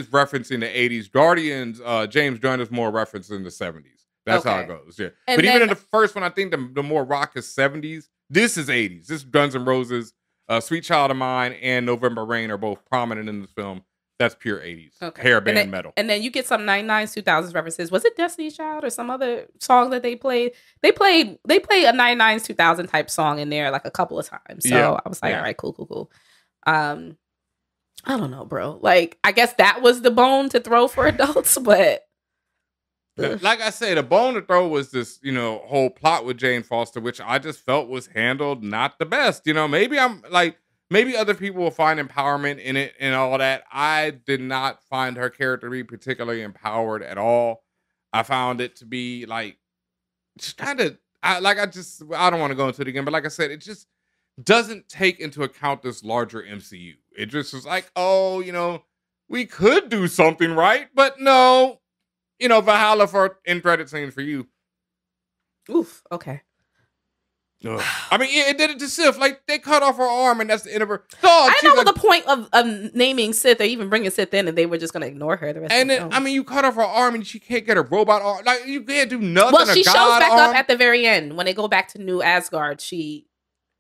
[SPEAKER 8] referencing the 80s. Guardians, James Gunn is more referencing the 70s. That's how it goes. Yeah. But even in the first one, I think the more rock is 70s. This is 80s. This is Guns N' Roses. Sweet Child of Mine and November Rain are both prominent in this film. That's pure 80s. Okay. Hairband metal.
[SPEAKER 7] And then you get some 99s, 2000s references. Was it Destiny's Child or some other song that they played? They played a 99s, 2000 type song in there like a couple of times. So I was like, all right, cool. I don't know, bro. Like, I guess that was the bone to throw for adults, but
[SPEAKER 8] like I said, the bone to throw was this, whole plot with Jane Foster, which I just felt was handled not the best. Maybe other people will find empowerment in it and all that. I did not find her character to be particularly empowered at all. I found it to be like, just kind of, I don't want to go into it again, but like I said, it just doesn't take into account this larger MCU. It just was like, we could do something right, but no. Valhalla for end credit scenes for you.
[SPEAKER 7] Oof. Okay.
[SPEAKER 8] Ugh. I mean, it did it to Sif. Like they cut off her arm, and that's the end of her.
[SPEAKER 7] I know what the point of naming Sith or even bringing Sith in, and they were just going to ignore her the rest.
[SPEAKER 8] And
[SPEAKER 7] of the
[SPEAKER 8] then,
[SPEAKER 7] film.
[SPEAKER 8] you cut off her arm, and she can't get a robot arm. Like you can't do nothing.
[SPEAKER 7] Well, she shows back up at the very end when they go back to New Asgard. She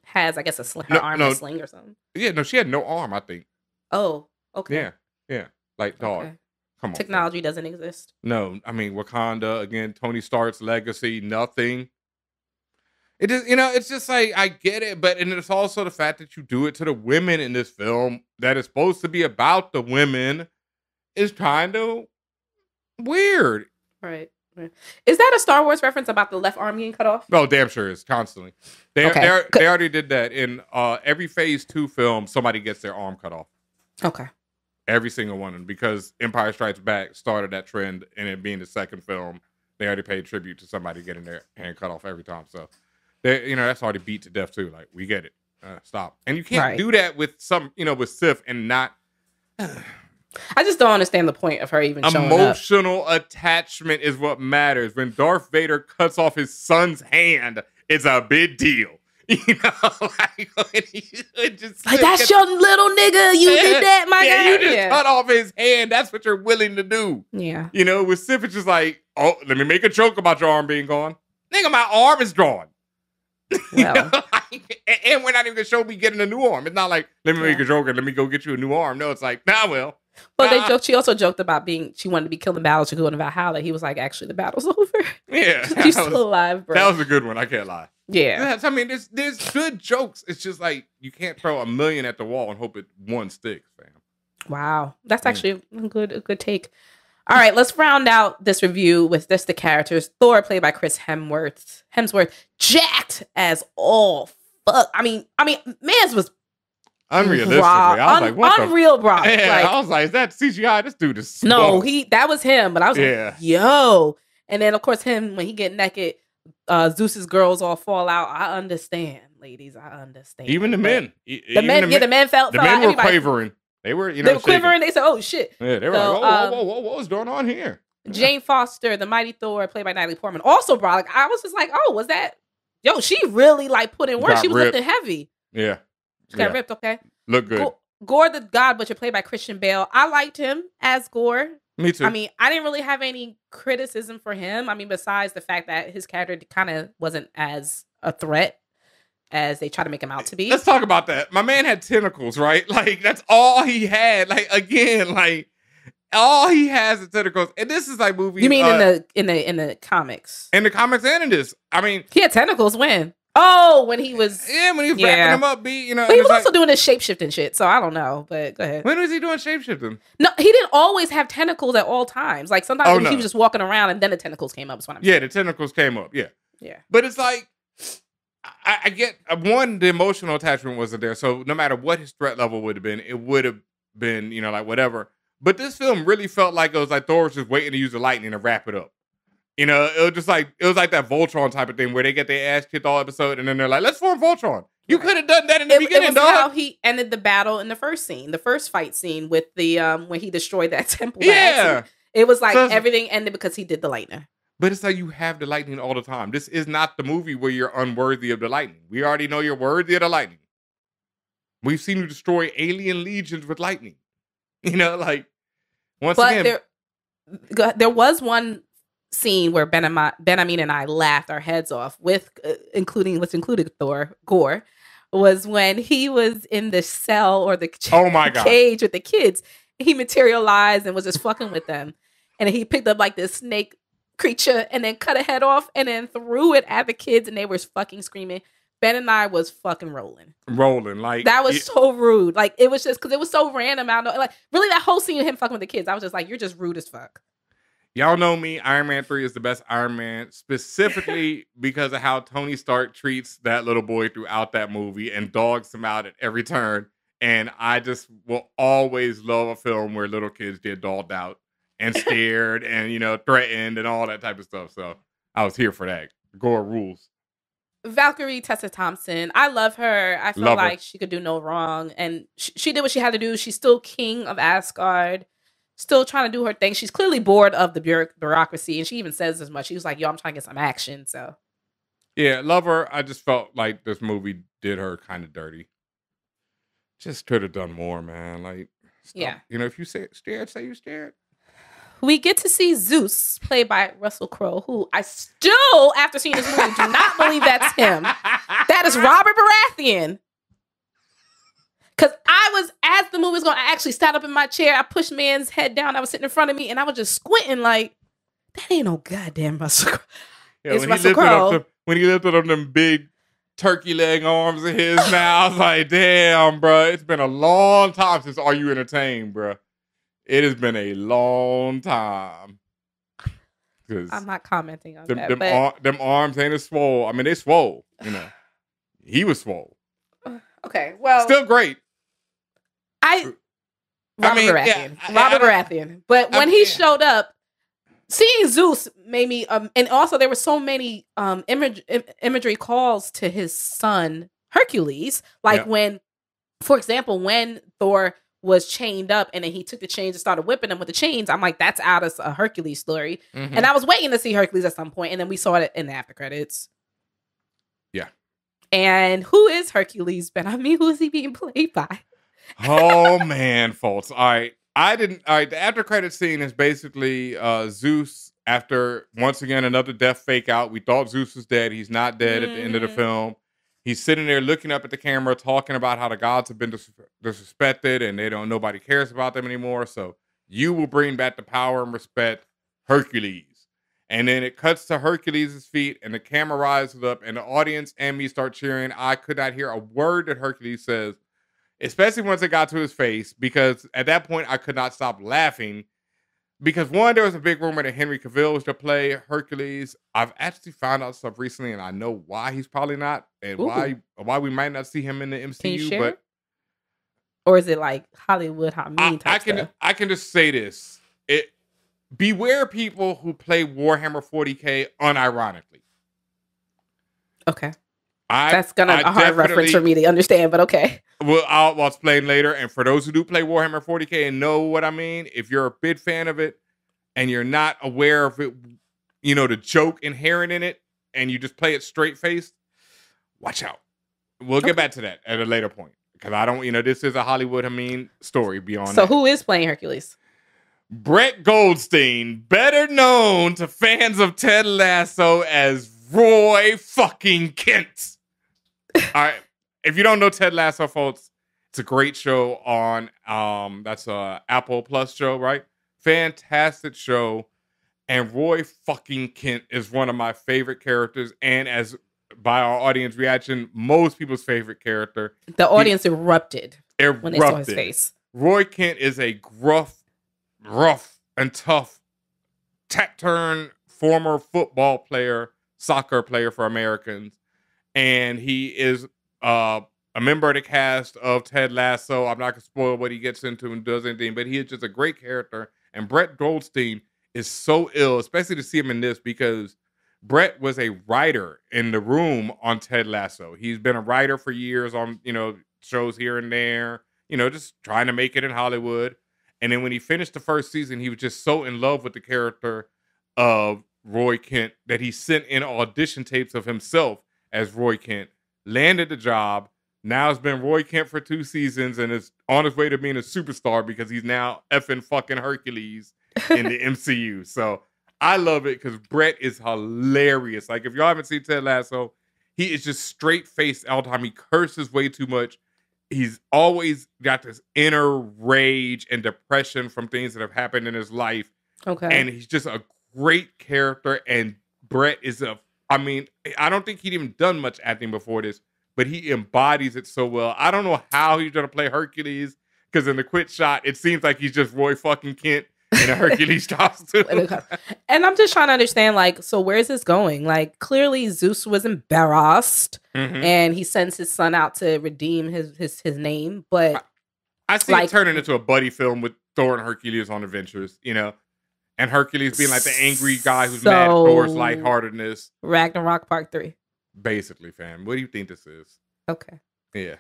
[SPEAKER 7] has, I guess, her arm in a sling or something.
[SPEAKER 8] Yeah, no, she had no arm. I think.
[SPEAKER 7] Oh, okay.
[SPEAKER 8] Yeah. Like dog.
[SPEAKER 7] Okay.
[SPEAKER 8] Come on.
[SPEAKER 7] Technology doesn't exist.
[SPEAKER 8] No, I mean Wakanda again. Tony Stark's legacy, nothing. It is, it's just like I get it, but and it's also the fact that you do it to the women in this film that is supposed to be about the women is kind of weird.
[SPEAKER 7] Right. Is that a Star Wars reference about the left arm getting cut off?
[SPEAKER 8] Oh, damn sure is constantly. They already did that in every Phase 2 film. Somebody gets their arm cut off.
[SPEAKER 7] Okay.
[SPEAKER 8] Every single one of them, because Empire Strikes Back started that trend, and it being the second film, they already paid tribute to somebody getting their hand cut off every time. So, that's already beat to death too. Like we get it. Stop. And you can't do that with some, with Sif and not.
[SPEAKER 7] I just don't understand the point of her even showing up.
[SPEAKER 8] Emotional attachment is what matters. When Darth Vader cuts off his son's hand, it's a big deal. You know, like
[SPEAKER 7] that's your little nigga. You did that, my guy.
[SPEAKER 8] You just cut off his hand. That's what you're willing to do.
[SPEAKER 7] Yeah.
[SPEAKER 8] You know, with Sif, it's just like, oh, let me make a joke about your arm being gone. Nigga, my arm is gone.
[SPEAKER 7] Well.
[SPEAKER 8] And we're not even gonna show me getting a new arm. It's not like, let me make a joke and let me go get you a new arm. No, it's like, well.
[SPEAKER 7] But they joked. She also joked about she wanted to be killed in battle. She could go to Valhalla. He was like, actually, the battle's over.
[SPEAKER 8] Yeah.
[SPEAKER 7] You're still alive, bro.
[SPEAKER 8] That was a good one. I can't lie.
[SPEAKER 7] Yeah.
[SPEAKER 8] I mean, there's good jokes. It's just like, you can't throw 1,000,000 at the wall and hope one sticks, fam.
[SPEAKER 7] Wow. That's actually a good take. All right, let's round out this review with the characters. Thor, played by Chris Hemsworth, jacked as all fuck. I mean, man's was
[SPEAKER 8] unrealistic. I was like, what
[SPEAKER 7] unreal, bro.
[SPEAKER 8] Yeah, I was like, is that CGI? This dude is slow.
[SPEAKER 7] No, that was him. But I was like, yo. And then of course him when he get naked, Zeus's girls all fall out. I understand, ladies. I understand.
[SPEAKER 8] Even the men.
[SPEAKER 7] The men felt.
[SPEAKER 8] The men were quavering. They were,
[SPEAKER 7] they were quivering. They said, "Oh shit!"
[SPEAKER 8] Yeah, they were like, "Whoa, what was going on here?"
[SPEAKER 7] Jane Foster, the mighty Thor, played by Natalie Portman, also brought. Like, I was just like, "Oh, was that?" Yo, she really like put in work. She was lifting heavy.
[SPEAKER 8] Yeah,
[SPEAKER 7] she got ripped. Okay,
[SPEAKER 8] look good.
[SPEAKER 7] Gore the God Butcher, played by Christian Bale. I liked him as Gore.
[SPEAKER 8] Me too.
[SPEAKER 7] I mean, I didn't really have any criticism for him. I mean, besides the fact that his character kind of wasn't as a threat as they try to make him out to be.
[SPEAKER 8] Let's talk about that. My man had tentacles, right? Like, that's all he had. Like, again, like, all he has is tentacles. And this is like movies.
[SPEAKER 7] You mean in the comics?
[SPEAKER 8] In the comics and in this. I mean,
[SPEAKER 7] he had tentacles when? Oh, when he was
[SPEAKER 8] when he was wrapping them up, you know.
[SPEAKER 7] But he was also doing this shape-shifting shit, so I don't know. But go ahead.
[SPEAKER 8] When was he doing shape-shifting?
[SPEAKER 7] No, he didn't always have tentacles at all times. Like sometimes he was just walking around and then the tentacles came up.
[SPEAKER 8] The tentacles came up. Yeah.
[SPEAKER 7] Yeah.
[SPEAKER 8] But it's like, I get the emotional attachment wasn't there. So no matter what his threat level would have been, it would have been, you know, like whatever. But this film really felt like it was like Thor was just waiting to use the lightning to wrap it up. You know, it was like that Voltron type of thing where they get their ass kicked all episode and then they're like, let's form Voltron. You could have done that in the beginning, dog.
[SPEAKER 7] How he ended the battle in the first scene, the first fight scene with the when he destroyed that temple.
[SPEAKER 8] Yeah.
[SPEAKER 7] It was like everything ended because he did the lightning.
[SPEAKER 8] But it's like you have the lightning all the time. This is not the movie where you're unworthy of the lightning. We already know you're worthy of the lightning. We've seen you destroy alien legions with lightning. You know, like, again.
[SPEAKER 7] There was one scene where Ben-Amin and I laughed our heads off with, included Gore, was when he was in the cell or the cage with the kids. He materialized and was just fucking with them. And he picked up like this snake creature and then cut a head off and then threw it at the kids and they were fucking screaming. Ben and I was fucking rolling.
[SPEAKER 8] Like
[SPEAKER 7] that was so rude. Like it was just because it was so random. I don't know, like really that whole scene of him fucking with the kids. I was just like, you're just rude as fuck.
[SPEAKER 8] Y'all know me. Iron Man 3 is the best Iron Man, specifically because of how Tony Stark treats that little boy throughout that movie and dogs him out at every turn. And I just will always love a film where little kids get dogged out and scared and, you know, threatened and all that type of stuff. So I was here for that. Gore rules.
[SPEAKER 7] Valkyrie, Tessa Thompson. I love her. I feel like she could do no wrong. And she did what she had to do. She's still king of Asgard. Still trying to do her thing. She's clearly bored of the bureaucracy. And she even says as much. She was like, yo, I'm trying to get some action. So.
[SPEAKER 8] Yeah, love her. I just felt like this movie did her kind of dirty. Just could have done more, man. Like, stop.
[SPEAKER 7] Yeah.
[SPEAKER 8] You know, if you scared, say you scared.
[SPEAKER 7] We get to see Zeus, played by Russell Crowe, who I still, after seeing this movie, do not believe that's him. That is Robert Baratheon. Because as the movie was going, I actually sat up in my chair. I pushed man's head down. I was sitting in front of me, and I was just squinting like, that ain't no goddamn Russell Crowe.
[SPEAKER 8] Yeah, it's Russell Crowe. When he lifted up them big turkey leg arms of his, now I was like, damn, bro. It's been a long time since Are You Entertained, bro. It has been a long time.
[SPEAKER 7] I'm not commenting on that.
[SPEAKER 8] Them arms ain't as swole. I mean, they swole, you know. He was swole.
[SPEAKER 7] Okay, well.
[SPEAKER 8] Still great.
[SPEAKER 7] Robert Baratheon. But when he showed up, seeing Zeus made me, and also there were so many imagery calls to his son, Hercules. Like when, for example, when Thor was chained up, and then he took the chains and started whipping them with the chains. I'm like, that's out of a Hercules story. And I was waiting to see Hercules at some point, and then we saw it in the after credits.
[SPEAKER 8] Yeah.
[SPEAKER 7] And who is Hercules, Ben? I mean, who is he being played by?
[SPEAKER 8] Oh man, folks. All right. The after credit scene is basically Zeus after once again another death fake out. We thought Zeus was dead. He's not dead at the end of the film. He's sitting there looking up at the camera, talking about how the gods have been disrespected and nobody cares about them anymore. So you will bring back the power and respect, Hercules. And then it cuts to Hercules' feet and the camera rises up and the audience and me start cheering. I could not hear a word that Hercules says, especially once it got to his face, because at that point I could not stop laughing. Because one, there was a big rumor that Henry Cavill was to play Hercules. I've actually found out stuff recently, and I know why he's probably not, and why we might not see him in the MCU.
[SPEAKER 7] Can you share it? Or is it like Hollywood?
[SPEAKER 8] I can just say this: beware people who play Warhammer 40K unironically.
[SPEAKER 7] Okay, that's gonna be a hard reference for me to understand, but okay.
[SPEAKER 8] Well, I'll explain later. And for those who do play Warhammer 40K and know what I mean, if you're a big fan of it and you're not aware of it, the joke inherent in it, and you just play it straight faced, watch out. We'll get back to that at a later point because I don't, this is a Hollywood, story beyond that.
[SPEAKER 7] So who is playing Hercules?
[SPEAKER 8] Brett Goldstein, better known to fans of Ted Lasso as Roy fucking Kent. All right. If you don't know Ted Lasso, folks, it's a great show on that's a Apple Plus show, right? Fantastic show. And Roy fucking Kent is one of my favorite characters, and as by our audience reaction, most people's favorite character.
[SPEAKER 7] The audience erupted when they saw his face.
[SPEAKER 8] Roy Kent is a rough and tough taciturn former football player, soccer player for Americans, and he is a member of the cast of Ted Lasso. I'm not going to spoil what he gets into and does anything, but he is just a great character. And Brett Goldstein is so ill, especially to see him in this, because Brett was a writer in the room on Ted Lasso. He's been a writer for years on, shows here and there, just trying to make it in Hollywood. And then when he finished the first season, he was just so in love with the character of Roy Kent that he sent in audition tapes of himself as Roy Kent. Landed the job. Now it's been Roy Kent for 2 seasons and is on his way to being a superstar because he's now effing fucking Hercules in the MCU. So I love it because Brett is hilarious. Like, if y'all haven't seen Ted Lasso, he is just straight faced all the time. He curses way too much. He's always got this inner rage and depression from things that have happened in his life.
[SPEAKER 7] Okay.
[SPEAKER 8] And he's just a great character. And Brett is I don't think he'd even done much acting before this, but he embodies it so well. I don't know how he's going to play Hercules, because in the quick shot, it seems like he's just Roy fucking Kent in a Hercules costume.
[SPEAKER 7] And I'm just trying to understand, so where's this going? Like, clearly Zeus was embarrassed, and he sends his son out to redeem his name, but
[SPEAKER 8] I see it turning into a buddy film with Thor and Hercules on adventures, and Hercules being like the angry guy who's mad at Thor's lightheartedness.
[SPEAKER 7] Ragnarok Part 3.
[SPEAKER 8] Basically, fam. What do you think this is?
[SPEAKER 7] Okay.
[SPEAKER 8] Yeah.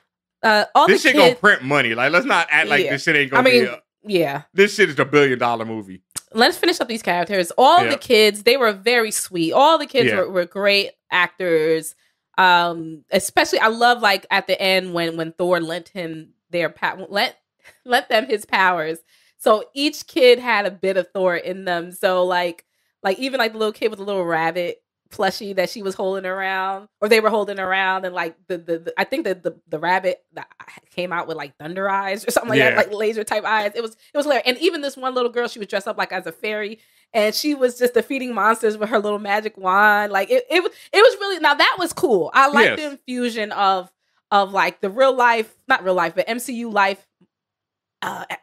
[SPEAKER 7] This
[SPEAKER 8] shit gonna print money. Like, let's not act like this shit ain't gonna be
[SPEAKER 7] yeah.
[SPEAKER 8] This shit is $1 billion movie.
[SPEAKER 7] Let's finish up these characters. All the kids, they were very sweet. All the kids were great actors. Especially, I love, like, at the end when Thor lent him lent them his powers. So each kid had a bit of Thor in them. So like even like the little kid with the little rabbit plushie that she was holding around, or they were holding around, and like the I think that the rabbit that came out with like thunder eyes or something like that, like laser type eyes. It was hilarious. And even this one little girl, she was dressed up like as a fairy, and she was just defeating monsters with her little magic wand. Like it was really, now that was cool. I like the infusion of like the not real life, but MCU life.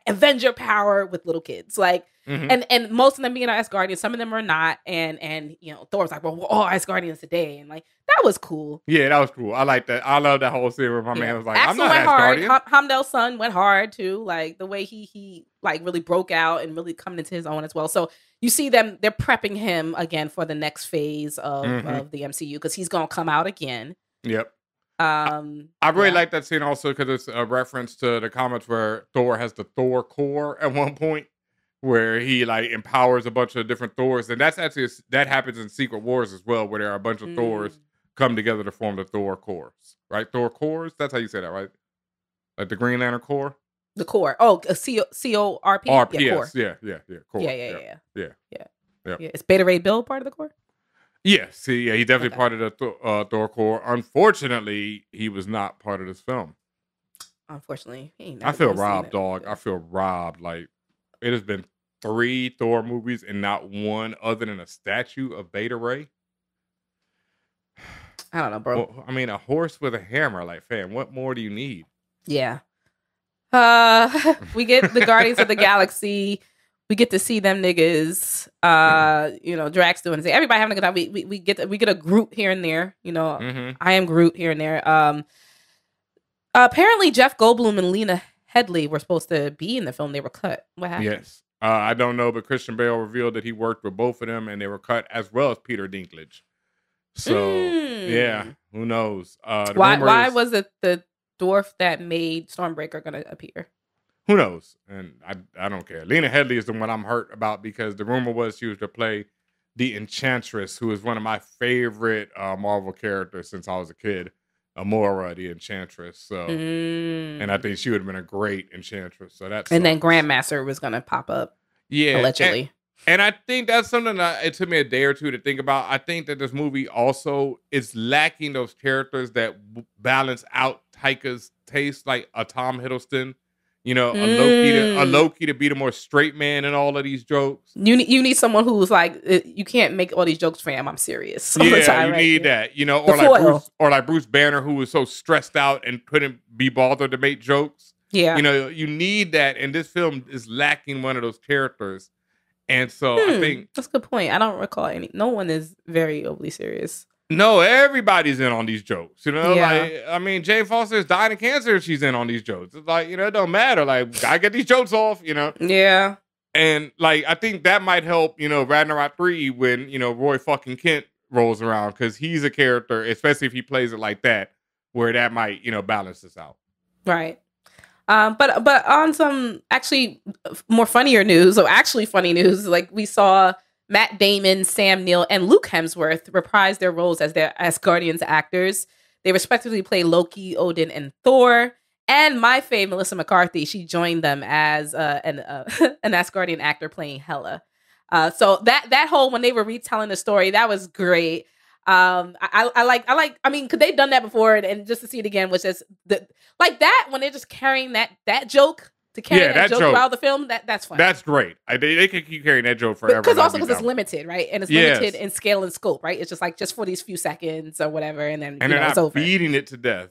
[SPEAKER 7] Avenger power with little kids, like, and most of them being Asgardians, some of them are not, and Thor's like, well, we're all Asgardians today, and like that was cool.
[SPEAKER 8] Yeah, that was cool. I like that. I love that whole scene where my man was like,
[SPEAKER 7] Axel
[SPEAKER 8] I'm not Asgardian.
[SPEAKER 7] Hamdell's son went hard too, like the way he like really broke out and really coming into his own as well. So you see they're prepping him again for the next phase of the MCU, because he's gonna come out again.
[SPEAKER 8] Yep. I really like that scene also because it's a reference to the comics where Thor has the Thor core at one point, where he like empowers a bunch of different Thors, and that's actually that happens in Secret Wars as well, where there are a bunch of Thors come together to form the Thor cores, right? Thor cores. That's how you say that, right? Like the Green Lantern Corps.
[SPEAKER 7] The core. Oh, C-O-R-P?
[SPEAKER 8] RPS.
[SPEAKER 7] Yeah, core.
[SPEAKER 8] Yeah. Core.
[SPEAKER 7] Yeah. Is Beta Ray Bill part of the core?
[SPEAKER 8] Yes. He's definitely part of the Thor Corps. Unfortunately, he was not part of this film.
[SPEAKER 7] Unfortunately.
[SPEAKER 8] I feel robbed, dog. I feel robbed. Like, it has been 3 Thor movies and not one other than a statue of Beta Ray.
[SPEAKER 7] I don't know, bro.
[SPEAKER 8] Well, I mean, a horse with a hammer. Like, fam, what more do you need?
[SPEAKER 7] Yeah. We get the Guardians of the Galaxy. We get to see them niggas. Drax doing things. Everybody having a good time. We get a Groot here and there. I am Groot here and there. Apparently Jeff Goldblum and Lena Headey were supposed to be in the film. They were cut. What happened?
[SPEAKER 8] Yes. I don't know, but Christian Bale revealed that he worked with both of them and they were cut, as well as Peter Dinklage. So yeah, who knows?
[SPEAKER 7] Why was it the dwarf that made Stormbreaker going to appear?
[SPEAKER 8] Who knows? And I don't care. Lena Headey is the one I'm hurt about because the rumor was she was to play the Enchantress, who is one of my favorite Marvel characters since I was a kid. Amora, the Enchantress. So, and I think she would have been a great Enchantress. So that's
[SPEAKER 7] then Grandmaster was going to pop up.
[SPEAKER 8] Yeah,
[SPEAKER 7] allegedly.
[SPEAKER 8] And I think that's something that it took me a day or two to think about. I think that this movie also is lacking those characters that balance out Taika's taste, like a Tom Hiddleston, a Loki to be the more straight man in all of these jokes.
[SPEAKER 7] You need someone who's like, you can't make all these jokes, fam. I'm serious.
[SPEAKER 8] Yeah, you need that, or like Bruce Banner, who was so stressed out and couldn't be bothered to make jokes.
[SPEAKER 7] Yeah,
[SPEAKER 8] you need that, and this film is lacking one of those characters. And so I think
[SPEAKER 7] that's a good point. I don't recall no one is very overly serious.
[SPEAKER 8] No, everybody's in on these jokes.
[SPEAKER 7] Yeah.
[SPEAKER 8] Like, I mean, Jane Foster's dying of cancer. She's in on these jokes. It's like, it don't matter. Like, I get these jokes off,
[SPEAKER 7] Yeah.
[SPEAKER 8] And like, I think that might help, Ragnarok 3 when, Roy fucking Kent rolls around, because he's a character, especially if he plays it like that, where that might, balance this out.
[SPEAKER 7] Right. But on some actually more funnier news, funny news, like we saw Matt Damon, Sam Neill, and Luke Hemsworth reprise their roles as their Asgardians actors. They respectively play Loki, Odin, and Thor. And my fave, Melissa McCarthy, she joined them as an Asgardian actor playing Hela. So that whole, when they were retelling the story, that was great. I mean, could they've done that before, and just to see it again was just like that, when they're just carrying that joke to carry that joke throughout the film. That's fun.
[SPEAKER 8] That's great. They can keep carrying that joke forever.
[SPEAKER 7] Because it's limited, right? And it's limited in scale and scope, right? It's just for these few seconds or whatever, and then
[SPEAKER 8] they're
[SPEAKER 7] it's
[SPEAKER 8] not
[SPEAKER 7] over.
[SPEAKER 8] beating it to death,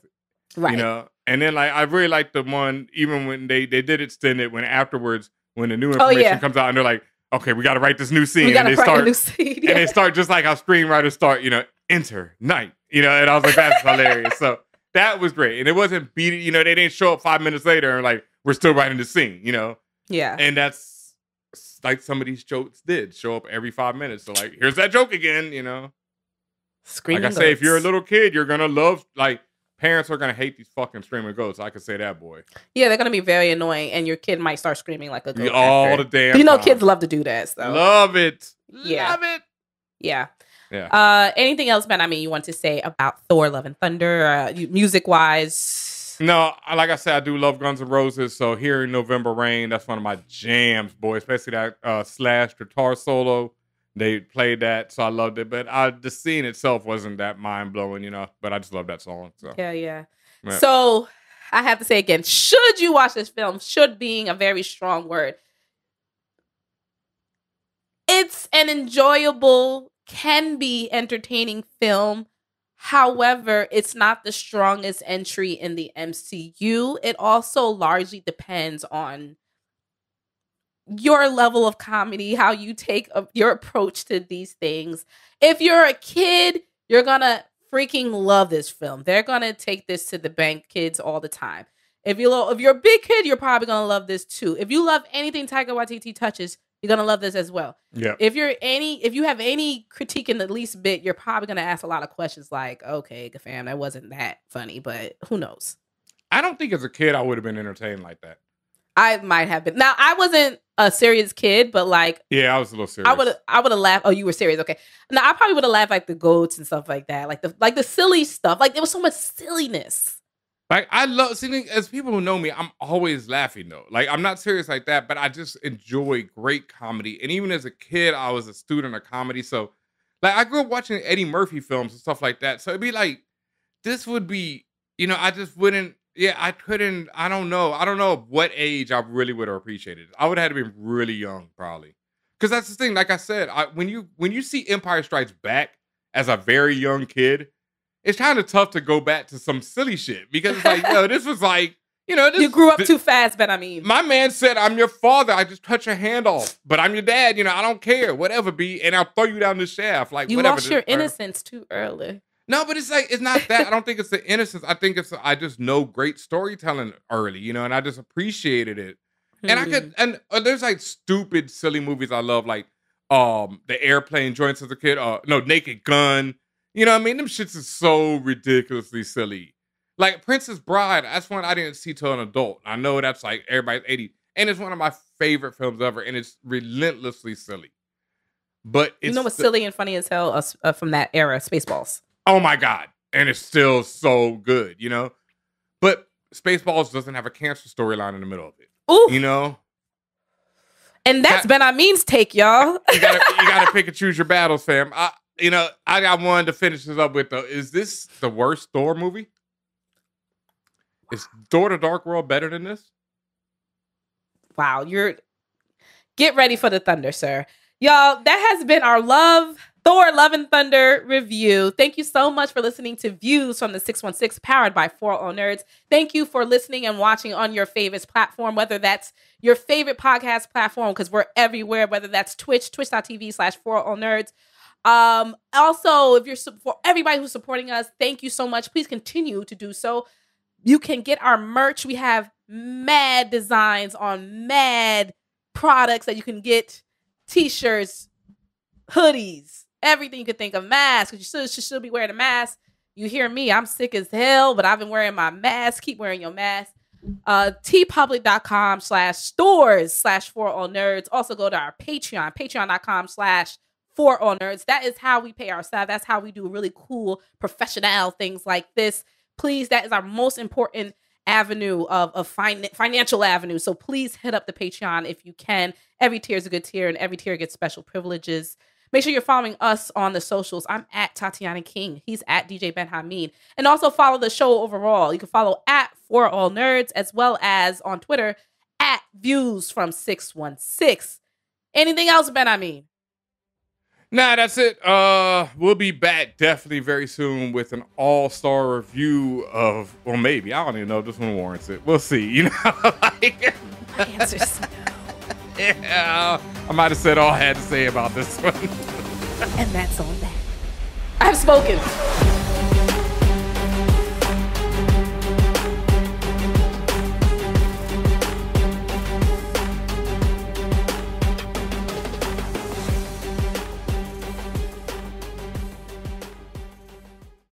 [SPEAKER 7] right?
[SPEAKER 8] And then like I really like the one, even when they did extend it, when afterwards, when the new information comes out and they're like, okay, we got to write this new scene, and they start and they start just like how screenwriters start, enter night, and I was like, that's hilarious. So that was great, and it wasn't beating, they didn't show up 5 minutes later and like, we're still writing the scene,
[SPEAKER 7] Yeah.
[SPEAKER 8] And that's like some of these jokes did show up every 5 minutes. So like, here's that joke again,
[SPEAKER 7] Screaming
[SPEAKER 8] like I say, if you're a little kid, you're gonna love, like, parents are gonna hate these fucking screaming goats. I can say that, boy.
[SPEAKER 7] Yeah, they're gonna be very annoying, and your kid might start screaming like a goat
[SPEAKER 8] all the damn time.
[SPEAKER 7] Kids love to do that. So
[SPEAKER 8] love it.
[SPEAKER 7] Yeah.
[SPEAKER 8] Love it.
[SPEAKER 7] Yeah.
[SPEAKER 8] Yeah.
[SPEAKER 7] Anything else, Ben? I mean, you want to say about Thor: Love and Thunder, music wise?
[SPEAKER 8] No, like I said, I do love Guns N' Roses. So hearing November Rain, that's one of my jams, boy. Especially that Slash guitar solo. They played that, so I loved it. But the scene itself wasn't that mind blowing, But I just love that song. So
[SPEAKER 7] yeah. So I have to say again, should you watch this film? Should being a very strong word. It's an enjoyable, can be entertaining film. However, it's not the strongest entry in the MCU. It also largely depends on your level of comedy, how you take your approach to these things. If you're a kid, you're gonna freaking love this film. They're gonna take this to the bank, kids, all the time. If you're a big kid, you're probably gonna love this too. If you love anything Taika Waititi touches, you're gonna love this as well.
[SPEAKER 8] Yeah.
[SPEAKER 7] If you have any critique in the least bit, you're probably gonna ask a lot of questions like, okay, fam, that wasn't that funny, but who knows?
[SPEAKER 8] I don't think as a kid I would have been entertained like that.
[SPEAKER 7] I might have been. Now, I wasn't a serious kid, but like,
[SPEAKER 8] yeah, I was a little serious.
[SPEAKER 7] I would have laughed. Oh, you were serious? Okay. No, I probably would have laughed like the goats and stuff like that, like the silly stuff. Like there was so much silliness.
[SPEAKER 8] Like I love seeing, as people who know me, I'm always laughing though. Like I'm not serious like that, but I just enjoy great comedy. And even as a kid, I was a student of comedy, so like I grew up watching Eddie Murphy films and stuff like that. So it'd be like, this would be, I just wouldn't. Yeah, I couldn't. I don't know. I don't know what age I really would have appreciated it. I would have had to be really young, probably. Because that's the thing. Like I said, when you see Empire Strikes Back as a very young kid, it's kind of tough to go back to some silly shit because it's like, this was like, this,
[SPEAKER 7] you grew up too fast. But I mean,
[SPEAKER 8] my man said, "I'm your father. I just cut your hand off, but I'm your dad. I don't care. Whatever be, and I'll throw you down the shaft. Like
[SPEAKER 7] you
[SPEAKER 8] whatever."
[SPEAKER 7] Lost your innocence too early.
[SPEAKER 8] No, but it's like, it's not that. I don't think it's the innocence. I think I just know great storytelling early, and I just appreciated it. And there's like stupid, silly movies I love, like the airplane joints as a kid. Naked Gun. You know what I mean? Them shits is so ridiculously silly. Like Princess Bride, that's one I didn't see till an adult. I know that's like everybody's 80. And it's one of my favorite films ever, and it's relentlessly silly. But it's
[SPEAKER 7] what's silly and funny as hell from that era? Spaceballs.
[SPEAKER 8] Oh my God. And it's still so good, But Spaceballs doesn't have a cancer storyline in the middle of it.
[SPEAKER 7] Ooh. And that's Ben Amin's take, y'all.
[SPEAKER 8] you gotta pick and choose your battles, fam. I got one to finish this up with though. Is this the worst Thor movie? Is Thor the Dark World better than this?
[SPEAKER 7] Wow, get ready for the thunder, sir. Y'all, that has been our Thor Love and Thunder review. Thank you so much for listening to Views from the 616 powered by For All Nerds. Thank you for listening and watching on your favorite platform, whether that's your favorite podcast platform, because we're everywhere, whether that's Twitch, twitch.tv/For All Nerds. Also, for everybody who's supporting us, thank you so much. Please continue to do so. You can get our merch. We have mad designs on mad products that you can get. T-shirts, hoodies, everything you could think of, masks. You should still be wearing a mask. You hear me, I'm sick as hell, but I've been wearing my mask. Keep wearing your mask. tpublic.com/stores/forallnerds. Also go to our Patreon, patreon.com/forallnerds. That is how we pay our staff. That's how we do really cool professional things like this. Please, that is our most important avenue of financial avenue. So please hit up the Patreon if you can. Every tier is a good tier, and every tier gets special privileges. Make sure you're following us on the socials. I'm at Tatiana King. He's at DJ Ben Hameen. And also follow the show overall. You can follow at For All Nerds, as well as on Twitter at Views from 616. Anything else, Ben Hameen?
[SPEAKER 8] Nah, that's it. We'll be back definitely very soon with an all-star review of, well, maybe. I don't even know if this one warrants it. We'll see,
[SPEAKER 7] My answer's no.
[SPEAKER 8] Yeah, I might have said all I had to say about this one.
[SPEAKER 7] And that's on that. I've spoken.